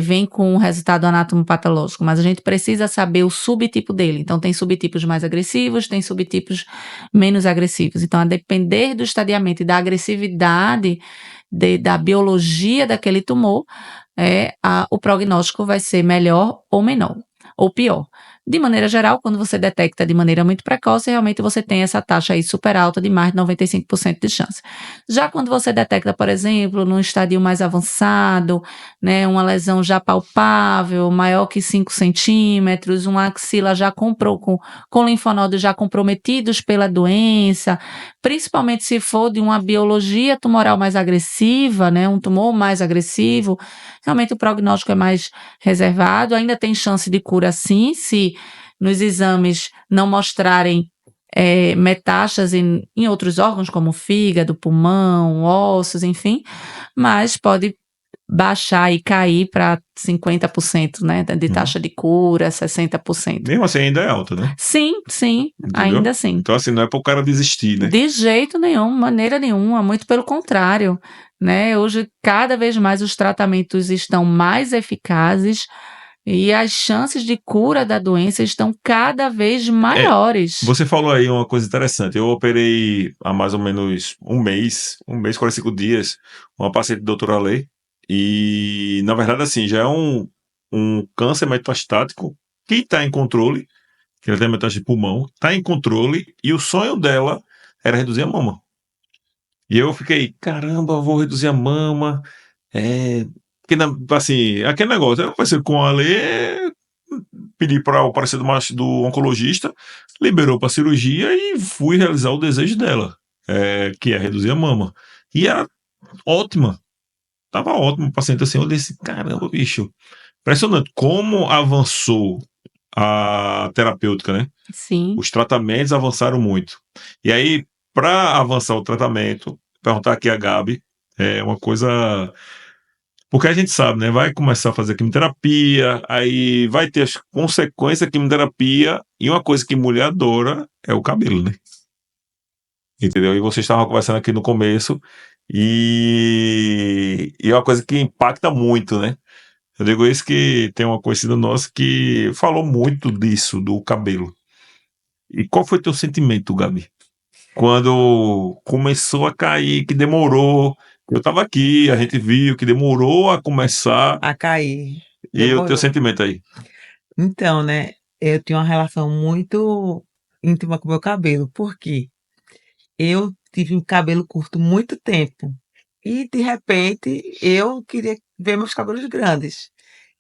vem com o resultado anatomopatológico, mas a gente precisa saber o subtipo dele. Então, tem subtipos mais agressivos, tem subtipos menos agressivos. Então, a depender do estadiamento e da agressividade da biologia daquele tumor, o prognóstico vai ser melhor ou menor, ou pior. De maneira geral, quando você detecta de maneira muito precoce, realmente você tem essa taxa aí super alta de mais de 95% de chance. Já quando você detecta, por exemplo, num estadio mais avançado, né, uma lesão já palpável, maior que 5 centímetros, uma axila já com linfonodos já comprometidos pela doença, principalmente se for de uma biologia tumoral mais agressiva, né, um tumor mais agressivo, realmente o prognóstico é mais reservado, ainda tem chance de cura sim, se nos exames não mostrarem metástase em outros órgãos, como fígado, pulmão, ossos, enfim, mas pode baixar e cair para 50%, né, de taxa de cura, 60%. Mesmo assim ainda é alta, né? Sim, Entendeu? ainda assim. Então assim, não é para o cara desistir, né? De jeito nenhum, maneira nenhuma, muito pelo contrário, né? Hoje, cada vez mais os tratamentos estão mais eficazes e as chances de cura da doença estão cada vez maiores. Você falou aí uma coisa interessante. Eu operei há mais ou menos um mês, 45 dias, uma paciente doutora Lei. E, na verdade, assim, já é um câncer metastático que está em controle, que ela tem metástase de pulmão, está em controle, e o sonho dela era reduzir a mama. E eu fiquei, caramba, vou reduzir a mama. Porque, assim, aquele negócio, eu conversei com a Lei, pedi para o parecer do oncologista, liberou para cirurgia e fui realizar o desejo dela, que é reduzir a mama. E era ótima, tava ótimo o paciente assim, eu disse, caramba, bicho, impressionante como avançou a terapêutica, né? Sim. Os tratamentos avançaram muito. E aí, para avançar o tratamento, perguntar aqui a Gabi, é uma coisa... Porque a gente sabe, né? Vai começar a fazer quimioterapia, aí vai ter as consequências da quimioterapia, e uma coisa que mulher adora é o cabelo, né? Entendeu? E vocês estavam conversando aqui no começo, e é uma coisa que impacta muito, né? Eu digo isso que tem uma conhecida nossa que falou muito disso, do cabelo. E qual foi teu sentimento, Gabi? Quando começou a cair, que demorou... Eu estava aqui, a gente viu que demorou a começar. A cair. E o teu Demorou. sentimento aí? Então, né, eu tinha uma relação muito íntima com o meu cabelo, porque eu tive um cabelo curto muito tempo. E, de repente, eu queria ver meus cabelos grandes.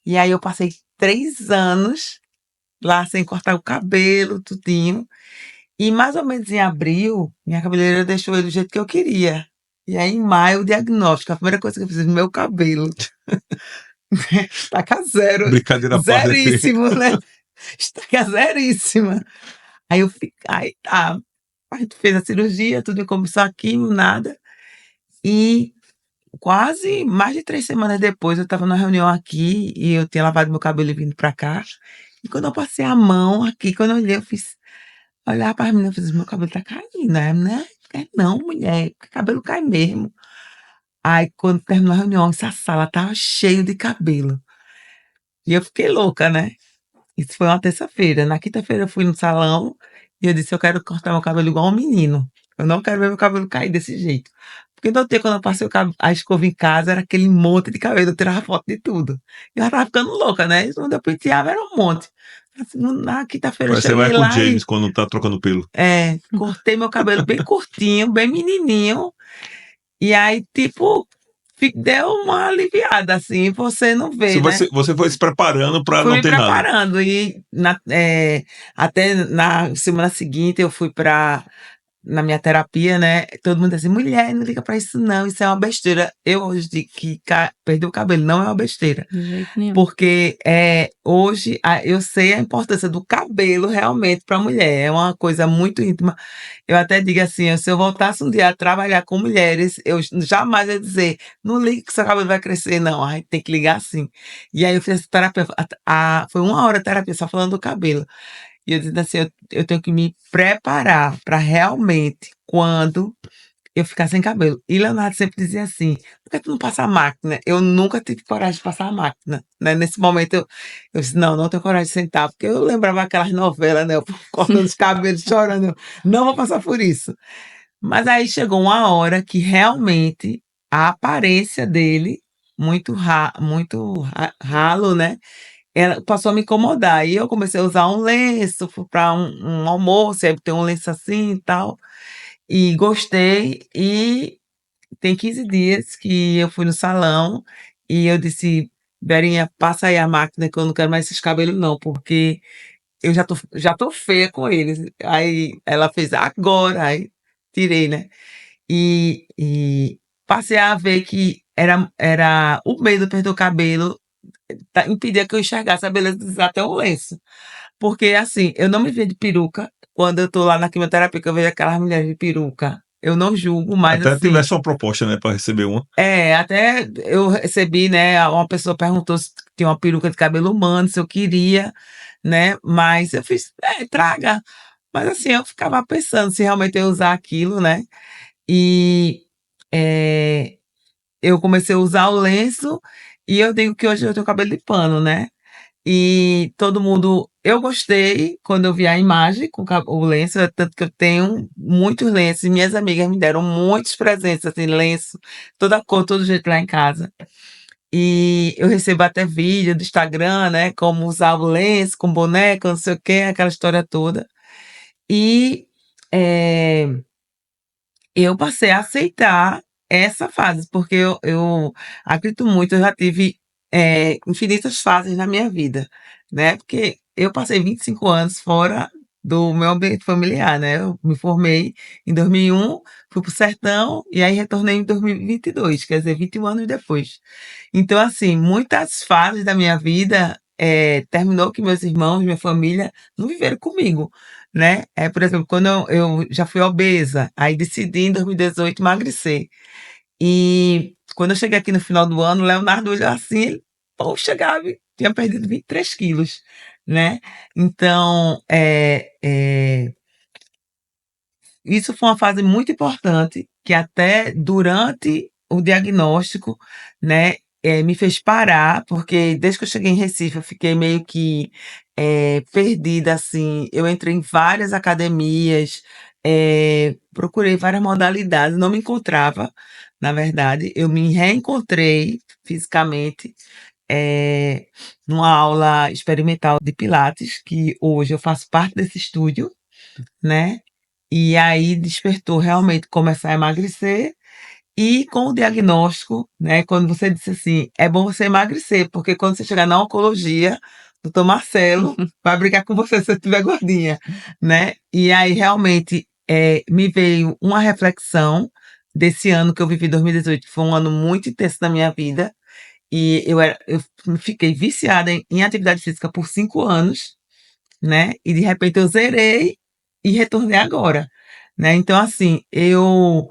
E aí eu passei 3 anos lá sem cortar o cabelo, tudinho. E mais ou menos em abril, minha cabeleireira deixou ele do jeito que eu queria. E aí, em maio, o diagnóstico. A primeira coisa que eu fiz no meu cabelo. Estaca zero. Brincadeira à parte. Zeríssimo, né? Estaca zeríssima. Aí tá, a gente fez a cirurgia, tudo começou a quimio, nada. E quase mais de 3 semanas depois, eu estava numa reunião aqui e eu tinha lavado meu cabelo e vindo pra cá. E quando eu passei a mão aqui, quando eu olhei, eu fiz olhava para meninas e fiz: "Meu cabelo tá caindo", aí a menina: "É não mulher, cabelo cai mesmo". Aí quando terminou a reunião, essa sala estava cheio de cabelo. E eu fiquei louca, né. Isso foi uma terça-feira. Na quinta-feira eu fui no salão e eu disse: "Eu quero cortar meu cabelo igual um menino. Eu não quero ver meu cabelo cair desse jeito". Porque no outro dia quando eu passei a escova em casa, era aquele monte de cabelo, eu tirava foto de tudo. E eu já estava ficando louca, né, quando eu penteava era um monte. Assim, na quinta-feira eu Parece cheguei Michael lá James e quando tá trocando pelo. cortei meu cabelo bem curtinho, bem menininho, e aí tipo, deu uma aliviada, assim, você não vê, né. Você foi se preparando pra Fui não me ter nada. preparando e até na semana seguinte eu fui na minha terapia, né, todo mundo assim: "Mulher, não liga pra isso não, isso é uma besteira". Eu hoje digo que perder o cabelo não é uma besteira. De jeito nenhum. Porque, hoje eu sei a importância do cabelo realmente para a mulher, é uma coisa muito íntima. Eu até digo assim, se eu voltasse um dia a trabalhar com mulheres, eu jamais ia dizer: "Não ligue que seu cabelo vai crescer não, ai tem que ligar sim". E aí eu fiz essa terapia, foi 1 hora de terapia só falando do cabelo. E eu dizendo assim: "Eu tenho que me preparar para realmente quando eu ficar sem cabelo". E Leonardo sempre dizia assim: "Por que tu não passa a máquina?". Eu nunca tive coragem de passar a máquina, né, nesse momento eu disse: "Não, não tenho coragem de sentar", porque eu lembrava aquelas novelas, né, o povo cortando os cabelos, chorando, eu: "Não vou passar por isso". Mas aí chegou uma hora que realmente a aparência dele, muito ralo, né, ela passou a me incomodar, e eu comecei a usar um lenço, fui pra um almoço, aí tem um lenço assim e tal, e gostei, e tem 15 dias que eu fui no salão e eu disse: "Verinha, passa aí a máquina que eu não quero mais esses cabelos não, porque eu já tô feia com eles". Aí ela fez: "Agora", aí tirei, né. E passei a ver que era o medo de perder o cabelo, impedia que eu enxergasse a beleza de usar até o lenço. Porque, assim, eu não me via de peruca, quando eu tô lá na quimioterapia, que eu vejo aquelas mulheres de peruca, eu não julgo, mas Até assim tivesse uma proposta, né, pra receber uma. até eu recebi, né, uma pessoa perguntou se tinha uma peruca de cabelo humano, se eu queria, né, mas eu fiz: "É, traga". Mas assim, eu ficava pensando se realmente eu ia usar aquilo, né, e, eh, eu comecei a usar o lenço, e eu digo que hoje eu tenho cabelo de pano, né. E todo mundo eu gostei quando eu vi a imagem com o lenço, tanto que eu tenho muitos lenços, e minhas amigas me deram muitos presentes, assim, lenço, toda cor, todo jeito lá em casa. E eu recebo até vídeo do Instagram, né, como usar o lenço com boneca, não sei o quê, aquela história toda. E, eh eu passei a aceitar essa fase, porque eu acredito muito, eu já tive, infinitas fases na minha vida, né, porque eu passei 25 anos fora do meu ambiente familiar, né, eu me formei em 2001, fui para o sertão e aí retornei em 2022, quer dizer, 21 anos depois. Então, assim, muitas fases da minha vida, terminou que meus irmãos, minha família, não viveram comigo, né. Por exemplo, quando eu já fui obesa, aí decidi em 2018 emagrecer. E quando eu cheguei aqui no final do ano, o Leonardo olhou assim, ele: "Poxa, Gabi, tinha perdido 23 quilos", né. Então, isso foi uma fase muito importante, que até durante o diagnóstico, né, me fez parar, porque desde que eu cheguei em Recife eu fiquei meio que, perdida, assim. Eu entrei em várias academias, procurei várias modalidades, não me encontrava, na verdade. Eu me reencontrei fisicamente, eh, numa aula experimental de pilates, que hoje eu faço parte desse estúdio, né. E aí despertou realmente começar a emagrecer, e com o diagnóstico, né, quando você disse assim: "É bom você emagrecer, porque quando você chegar na oncologia, doutor Marcelo vai brigar com você se você estiver gordinha", né. E aí realmente, me veio uma reflexão desse ano que eu vivi, 2018, que foi um ano muito intenso na minha vida, e eu fiquei viciada em atividade física por 5 anos, né, e de repente eu zerei e retornei agora, né? Então, assim, eu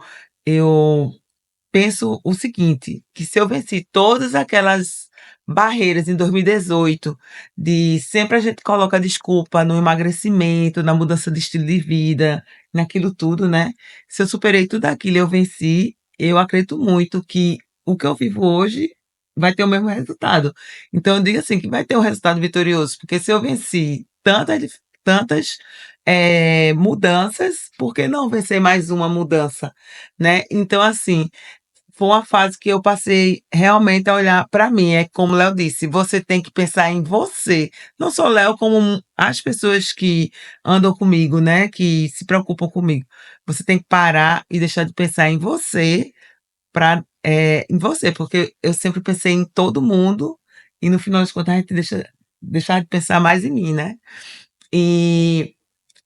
penso o seguinte, que se eu venci todas aquelas barreiras em 2018, de sempre a gente coloca desculpa no emagrecimento, na mudança de estilo de vida, naquilo tudo, né? Se eu superei tudo aquilo e eu venci, eu acredito muito que o que eu vivo hoje vai ter o mesmo resultado. Então eu digo assim, que vai ter um resultado vitorioso, porque se eu venci tantas mudanças, por que não vencer mais uma mudança, né? Então, assim, foi uma fase que eu passei realmente a olhar para mim. É como o Léo disse, você tem que pensar em você. Não só o Léo, como as pessoas que andam comigo, né? Que se preocupam comigo. Você tem que parar e deixar de pensar em você em você, porque eu sempre pensei em todo mundo e no final das contas a gente deixar de pensar mais em mim, né? E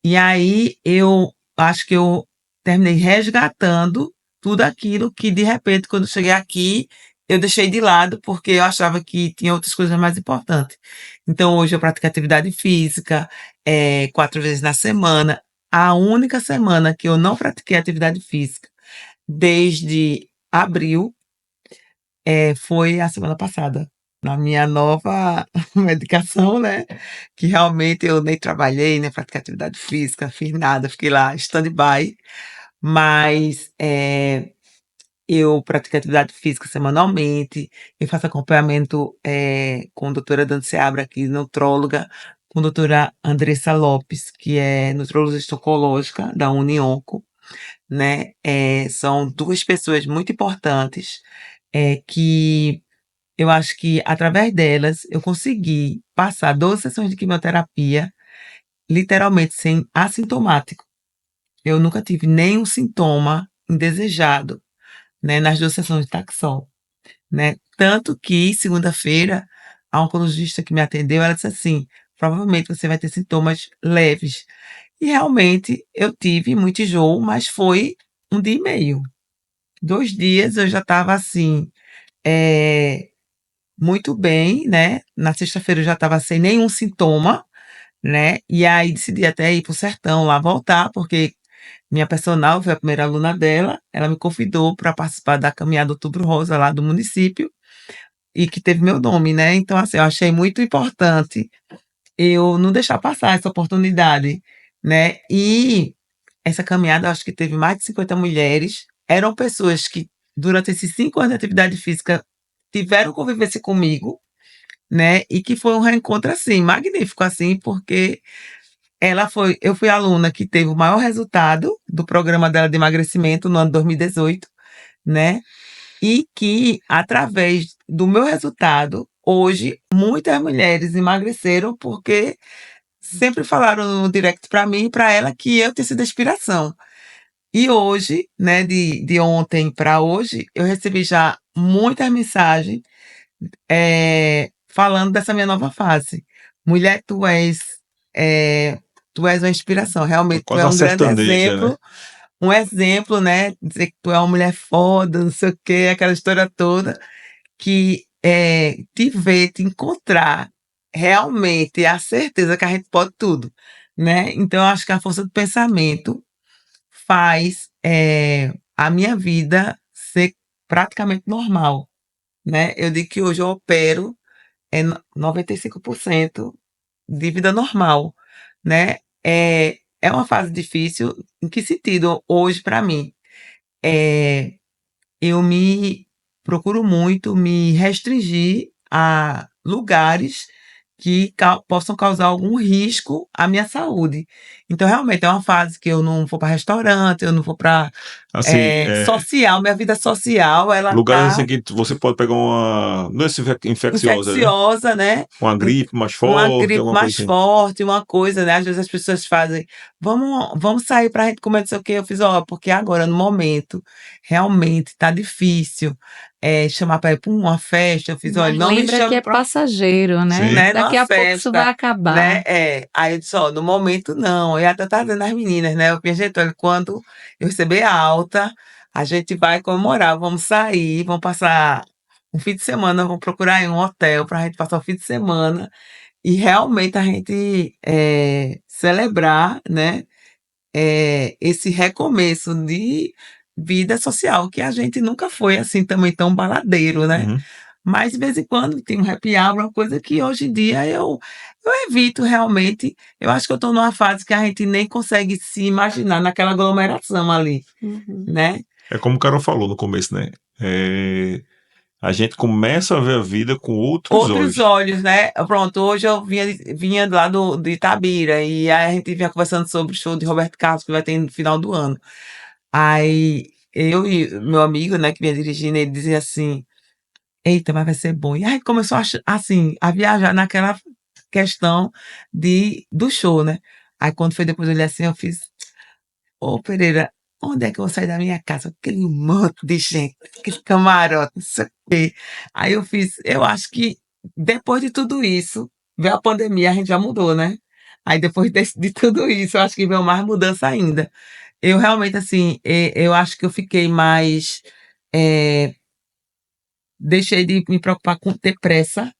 e aí eu acho que eu terminei resgatando tudo aquilo que, de repente, quando eu cheguei aqui, eu deixei de lado, porque eu achava que tinha outras coisas mais importantes. Então, hoje eu pratico atividade física, 4 vezes na semana. A única semana que eu não pratiquei atividade física desde abril, foi a semana passada, na minha nova medicação, né, que realmente eu nem trabalhei, nem pratiquei atividade física, fiz nada, fiquei lá stand-by, mas, eu pratico atividade física semanalmente, eu faço acompanhamento, com a doutora Dani Seabra aqui, nutróloga, com a doutora Andressa Lopes, que é nutrologista oncológica da Unionco, né, são 2 pessoas muito importantes, que eu acho que através delas eu consegui passar 12 sessões de quimioterapia, literalmente sem assintomático. Eu nunca tive nenhum sintoma indesejado, né, nas 2 sessões de Taxol, né. Tanto que segunda-feira, a oncologista que me atendeu, ela disse assim: "Provavelmente você vai ter sintomas leves". E realmente eu tive muito enjoo, mas foi 1 dia e meio. 2 dias eu já estava assim, eh muito bem, né, na sexta-feira eu já estava sem nenhum sintoma, né, e aí decidi até ir para o sertão lá voltar, porque minha personal foi a primeira aluna dela, ela me convidou para participar da caminhada Outubro Rosa lá do município, e que teve meu nome, né, então assim, eu achei muito importante eu não deixar passar essa oportunidade, né, e essa caminhada eu acho que teve mais de 50 mulheres, eram pessoas que durante esses 5 anos de atividade física tiveram convivência comigo, né, e que foi um reencontro, assim, magnífico, assim, porque eu fui a aluna que teve o maior resultado do programa dela de emagrecimento no ano de 2018, né, e que através do meu resultado, hoje muitas mulheres emagreceram, porque sempre falaram no direct para mim e para ela que eu tinha sido a inspiração. E hoje, né, de ontem para hoje, eu recebi já muitas mensagens falando dessa minha nova fase. Mulher, eh, tu és uma inspiração, É realmente tu quase é uma um grande sertaneja, né? um exemplo, né, dizer que tu é uma mulher foda, não sei o quê, aquela história toda, que, te ver, te encontrar, realmente é a certeza que a gente pode tudo, né. Então eu acho que a força do pensamento faz, a minha vida ser praticamente normal, né. Eu digo que hoje eu opero é no 95% de vida normal, né. É uma fase difícil, em que sentido? Hoje para mim, eh, eu me procuro muito me restringir a lugares que possam causar algum risco à minha saúde. Então realmente é uma fase que eu não vou para restaurante, eu não vou para Assim, social, minha vida social ela lugares tá assim que você pode pegar uma doença infecciosa, né? infecciosa, né, Uma en gripe mais uma forte, gripe alguma mais coisa assim. forte, uma coisa, né, às vezes as pessoas fazem: "Vamos sair pra gente comer não sei o quê", eu fiz: "Ó, porque agora no momento, realmente tá difícil, chamar pra ir pra uma festa", eu fiz: "Olha, Mas não me lembra que chame é pra passageiro, né? Sim. né, numa Daqui a pouco isso vai festa", né, acabar. Aí eu disse: "Ó, no momento não", eu até estava dizendo às meninas, né, eu fiz: "Gente, olha, quando eu receber a alta, a gente vai comemorar, vamos sair, vamos passar um fim de semana, vamos procurar aí um hotel pra gente passar o fim de semana e realmente a gente, celebrar, né, esse recomeço de vida social, que a gente nunca foi assim também tão baladeiro, né? Uhum. Mas de vez em quando tem um happy hour, uma coisa que hoje em dia eu evito realmente. Eu acho que eu estou numa fase que a gente nem consegue se imaginar naquela aglomeração ali, Uhum. né? É como o Carol falou no começo, né? A gente começa a ver a vida com outros Outros olhos. olhos, né? Pronto, hoje eu vinha lá de Itabira e aí a gente vinha conversando sobre o show de Roberto Carlos que vai ter no final do ano. Aí eu e meu amigo, né, que vinha dirigindo, ele dizia assim: Eita, mas vai ser bom. E aí começou assim, a viajar naquela questão do show, né? Aí quando foi depois eu olhei assim, eu fiz, ô Pereira, onde é que eu vou sair da minha casa? Aquele monte de gente, aquele camarote, não sei o quê. Aí eu fiz, eu acho que depois de tudo isso, veio a pandemia, a gente já mudou, né? Aí depois de tudo isso, eu acho que veio mais mudança ainda. Eu realmente, assim, eu acho que eu fiquei mais. eh, Deixei de me preocupar com ter pressa,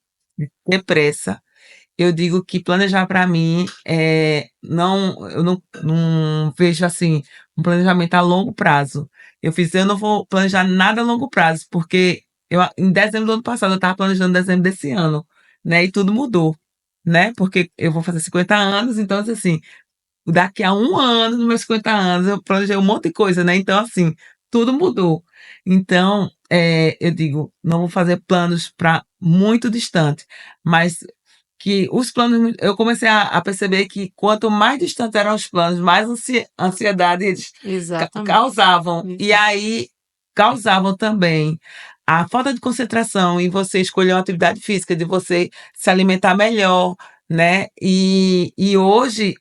ter pressa. Eu digo que planejar para mim não, eu não vejo assim um planejamento a longo prazo. Eu não vou planejar nada a longo prazo, porque em dezembro do ano passado eu estava planejando dezembro desse ano, né? E tudo mudou, né? Porque eu vou fazer 50 anos, então assim, daqui a um ano, nos meus 50 anos, eu planejei um monte de coisa, né? Então, assim, tudo mudou. Então, eu digo, não vou fazer planos para muito distante, mas que os planos, eu comecei a perceber que quanto mais distantes eram os planos, mais ansiedade eles Exatamente. causavam. E Exato. aí causavam também a falta de concentração em você escolher uma atividade física, de você se alimentar melhor, né? E hoje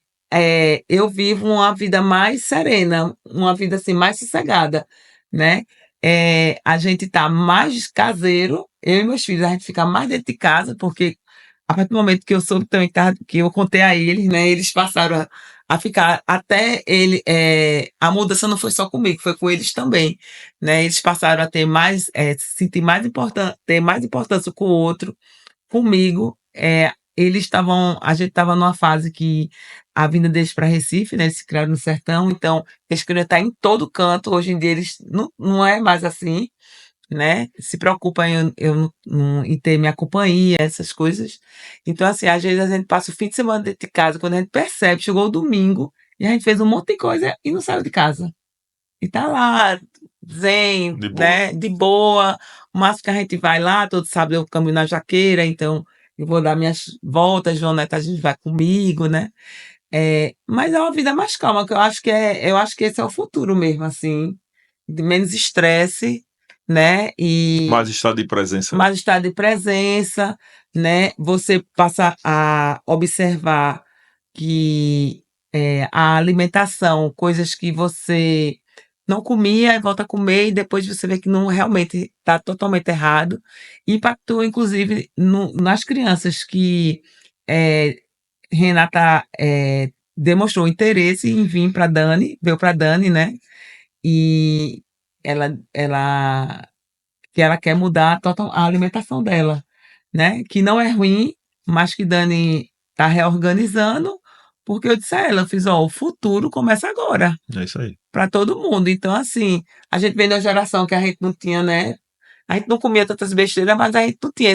eu vivo uma vida mais serena, uma vida assim mais sossegada, né? A gente tá mais caseiro, eu e meus filhos, a gente fica mais dentro de casa, porque a partir do momento que eu soube também que eu contei a eles, né? Eles passaram a ficar até a mudança não foi só comigo, foi com eles também, né? Eles passaram a ter mais, se sentir mais importante, ter mais importância com o outro, comigo. A gente estava numa fase que a vinda deles para Recife, né? Eles se criaram no sertão, então eles queriam estar em todo canto. Hoje em dia eles não é mais assim, né? Se preocupa em ter minha companhia, essas coisas. Então, assim, às vezes a gente passa o fim de semana dentro de casa, quando a gente percebe, chegou o domingo e a gente fez um monte de coisa e não saiu de casa. E tá lá, zen, De boa. né? De boa. O máximo que a gente vai lá, todo sábado eu caminho na Jaqueira, então eu vou dar minhas voltas, João Neto, a gente vai comigo, né? Mas é uma vida mais calma, que eu acho que esse é o futuro mesmo, assim, de menos estresse, né? E Mais estado de presença. mais estado de presença, né? Você passa a observar que a alimentação, coisas que você não comia e volta a comer e depois você vê que não realmente está totalmente errado. Impactou, inclusive, nas crianças que eh, Renata demonstrou interesse em vir para Dani, veio para Dani, né? E ela que ela quer mudar a alimentação dela, né? Que não é ruim, mas que Dani está reorganizando, porque eu disse a ela, eu fiz, ó, o futuro começa agora, É isso aí. para todo mundo. Então, assim, a gente vem de uma geração que a gente não tinha, né? A gente não comia tantas besteiras, mas a gente não tinha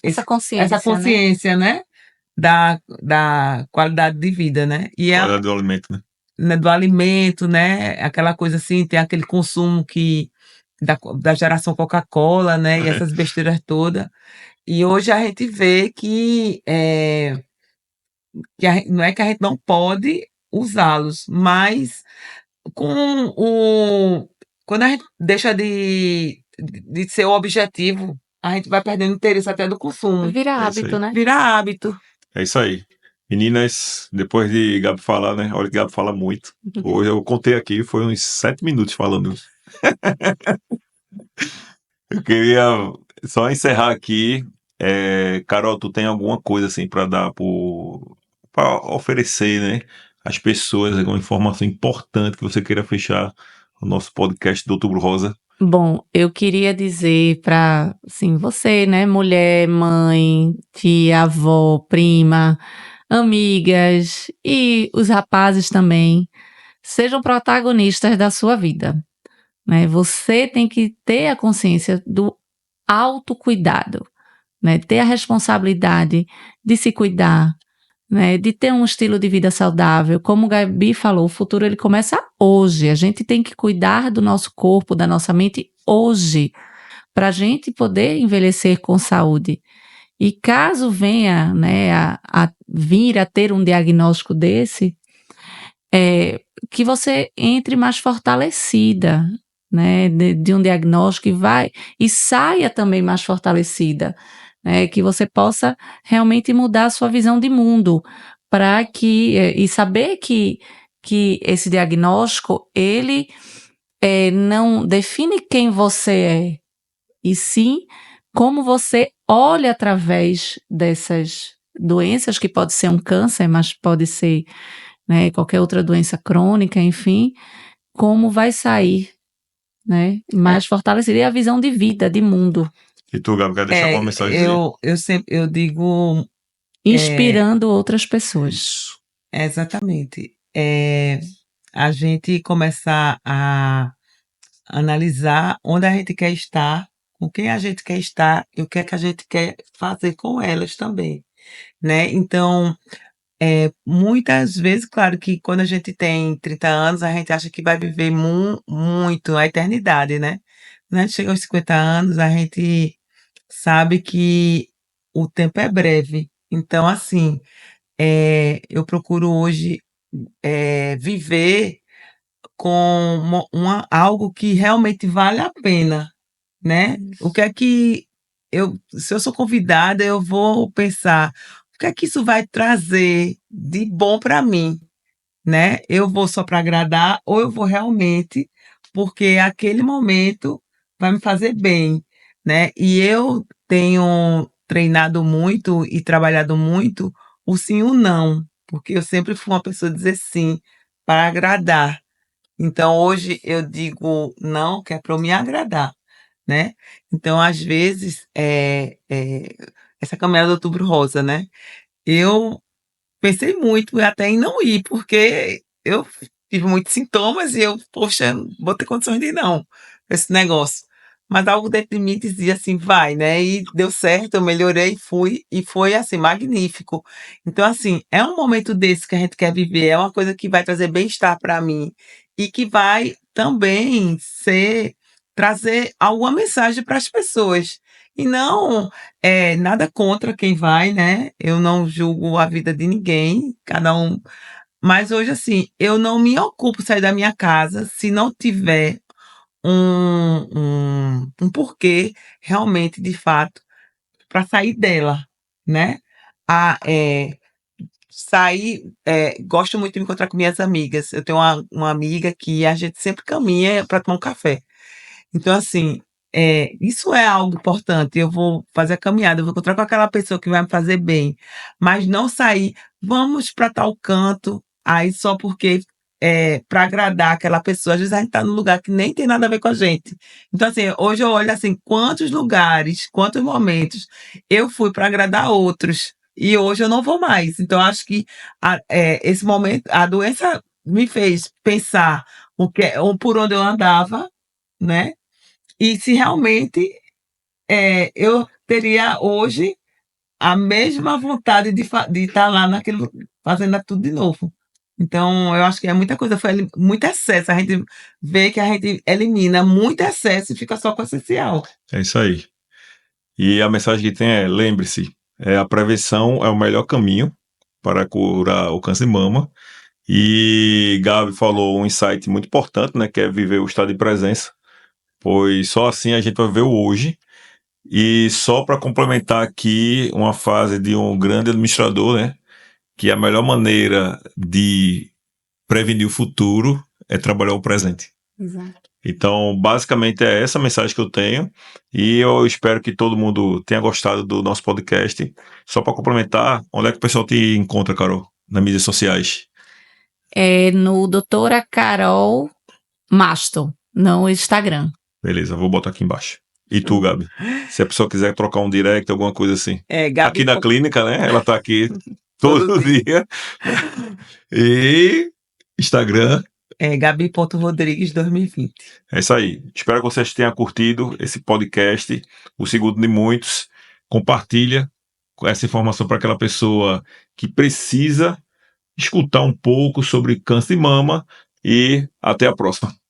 Essa consciência, essa consciência, né? Da qualidade de vida, né? E Qualidade do alimento, né? né, do alimento, né? Aquela coisa assim, tem aquele consumo da geração Coca-Cola, né? E essas besteiras todas. E hoje a gente vê não é que a gente não pode usá-los, mas com quando a gente deixa de ser o objetivo, a gente vai perdendo interesse até do consumo. vira É isso hábito, aí. né? Vira hábito. É isso aí. Meninas, depois de Gabi falar, né? Olha que Gabi fala muito. Hoje eu contei aqui, foi uns 7 minutos falando. Eu queria só encerrar aqui. Carol, tu tem alguma coisa assim para dar para oferecer, né? Às pessoas alguma informação importante que você queira fechar o nosso podcast do Outubro Rosa? Bom, eu queria dizer para, assim, você, né, mulher, mãe, tia, avó, prima, amigas e os rapazes também sejam protagonistas da sua vida, né? Você tem que ter a consciência do autocuidado, né? Ter a responsabilidade de se cuidar, né? De ter um estilo de vida saudável. Como o Gabi falou, o futuro ele começa hoje. A gente tem que cuidar do nosso corpo, da nossa mente hoje, para a gente poder envelhecer com saúde. E caso venha, né, a vir a ter um diagnóstico desse, que você entre mais fortalecida, né, de um diagnóstico e saia também mais fortalecida, né, que você possa realmente mudar a sua visão de mundo para e saber que esse diagnóstico ele não define quem você é, e sim como você olha através dessas doenças, que pode ser um câncer, mas pode ser, né, qualquer outra doença crônica, enfim, como vai sair, né, mais fortalecida. E a visão de vida, de mundo, E tu, Gabi, quer deixar uma mensagem aí? Eu digo inspirando outras pessoas. Isso. exatamente. A gente começar a analisar onde a gente quer estar, com quem a gente quer estar e o que é que a gente quer fazer com elas também, né? Então, muitas vezes, claro que quando a gente tem 30 anos, a gente acha que vai viver muito, a eternidade, né? Quando a gente chega aos 50 anos, a gente sabe que o tempo é breve. Então, assim, eu procuro hoje viver com algo que realmente vale a pena, né? O que é que se eu sou convidada, eu vou pensar, o que é que isso vai trazer de bom para mim, né? Eu vou só para agradar ou eu vou realmente porque aquele momento vai me fazer bem, né? E eu tenho treinado muito e trabalhado muito o sim e o não, porque eu sempre fui uma pessoa de dizer sim para agradar. Então hoje eu digo não, que é para eu me agradar, né? Então, às vezes, essa caminhada do Outubro Rosa, né? Eu pensei muito até em não ir, porque eu tive muitos sintomas e eu, poxa, não vou ter condições de ir não, pra esse negócio. Mas algo dentro de mim dizia assim, vai, né? E deu certo, eu melhorei, fui, e foi assim, magnífico. Então, assim, é um momento desse que a gente quer viver, é uma coisa que vai trazer bem-estar para mim e que vai também trazer alguma mensagem para as pessoas. E não nada contra quem vai, né? Eu não julgo a vida de ninguém, cada um. Mas hoje, assim, eu não me ocupo sair da minha casa se não tiver um porquê realmente, de fato, para sair dela, né? Ah, sair, gosto muito de me encontrar com minhas amigas. Eu tenho uma amiga que a gente sempre caminha para tomar um café. Então, assim, isso é algo importante. Eu vou fazer a caminhada, eu vou encontrar com aquela pessoa que vai me fazer bem, mas não sair, vamos para tal canto, aí só porque para agradar aquela pessoa. Às vezes a gente está num lugar que nem tem nada a ver com a gente. Então, assim, hoje eu olho assim, quantos lugares, quantos momentos eu fui para agradar outros. E hoje eu não vou mais. Então, eu acho que esse momento, a doença me fez pensar por onde eu andava, né? E se realmente eu teria hoje a mesma vontade de estar lá naquele, fazendo tudo de novo. Então, eu acho que é muita coisa, foi muito excesso. A gente vê que a gente elimina muito excesso e fica só com o essencial. É isso aí. E a mensagem que tem é: lembre-se, a prevenção é o melhor caminho para curar o câncer de mama. E Gabi falou um insight muito importante, né, que é viver o estado de presença, pois só assim a gente vai ver o hoje. E só para complementar aqui uma frase de um grande administrador, né, que a melhor maneira de prevenir o futuro é trabalhar o presente. Exato. Então, basicamente é essa mensagem que eu tenho e eu espero que todo mundo tenha gostado do nosso podcast. Só para complementar, onde é que o pessoal te encontra, Carol? Nas mídias sociais? No Doutora Carol Maston, no Instagram. Beleza, vou botar aqui embaixo. E tu, Gabi? Se a pessoa quiser trocar um direct, alguma coisa assim. Gabi, Aqui na clínica, né? Ela tá aqui todo dia. E Instagram. É Gabi.Rodrigues 2020. É isso aí. Espero que vocês tenham curtido esse podcast, o segundo de muitos. Compartilha essa informação para aquela pessoa que precisa escutar um pouco sobre câncer de mama e até a próxima.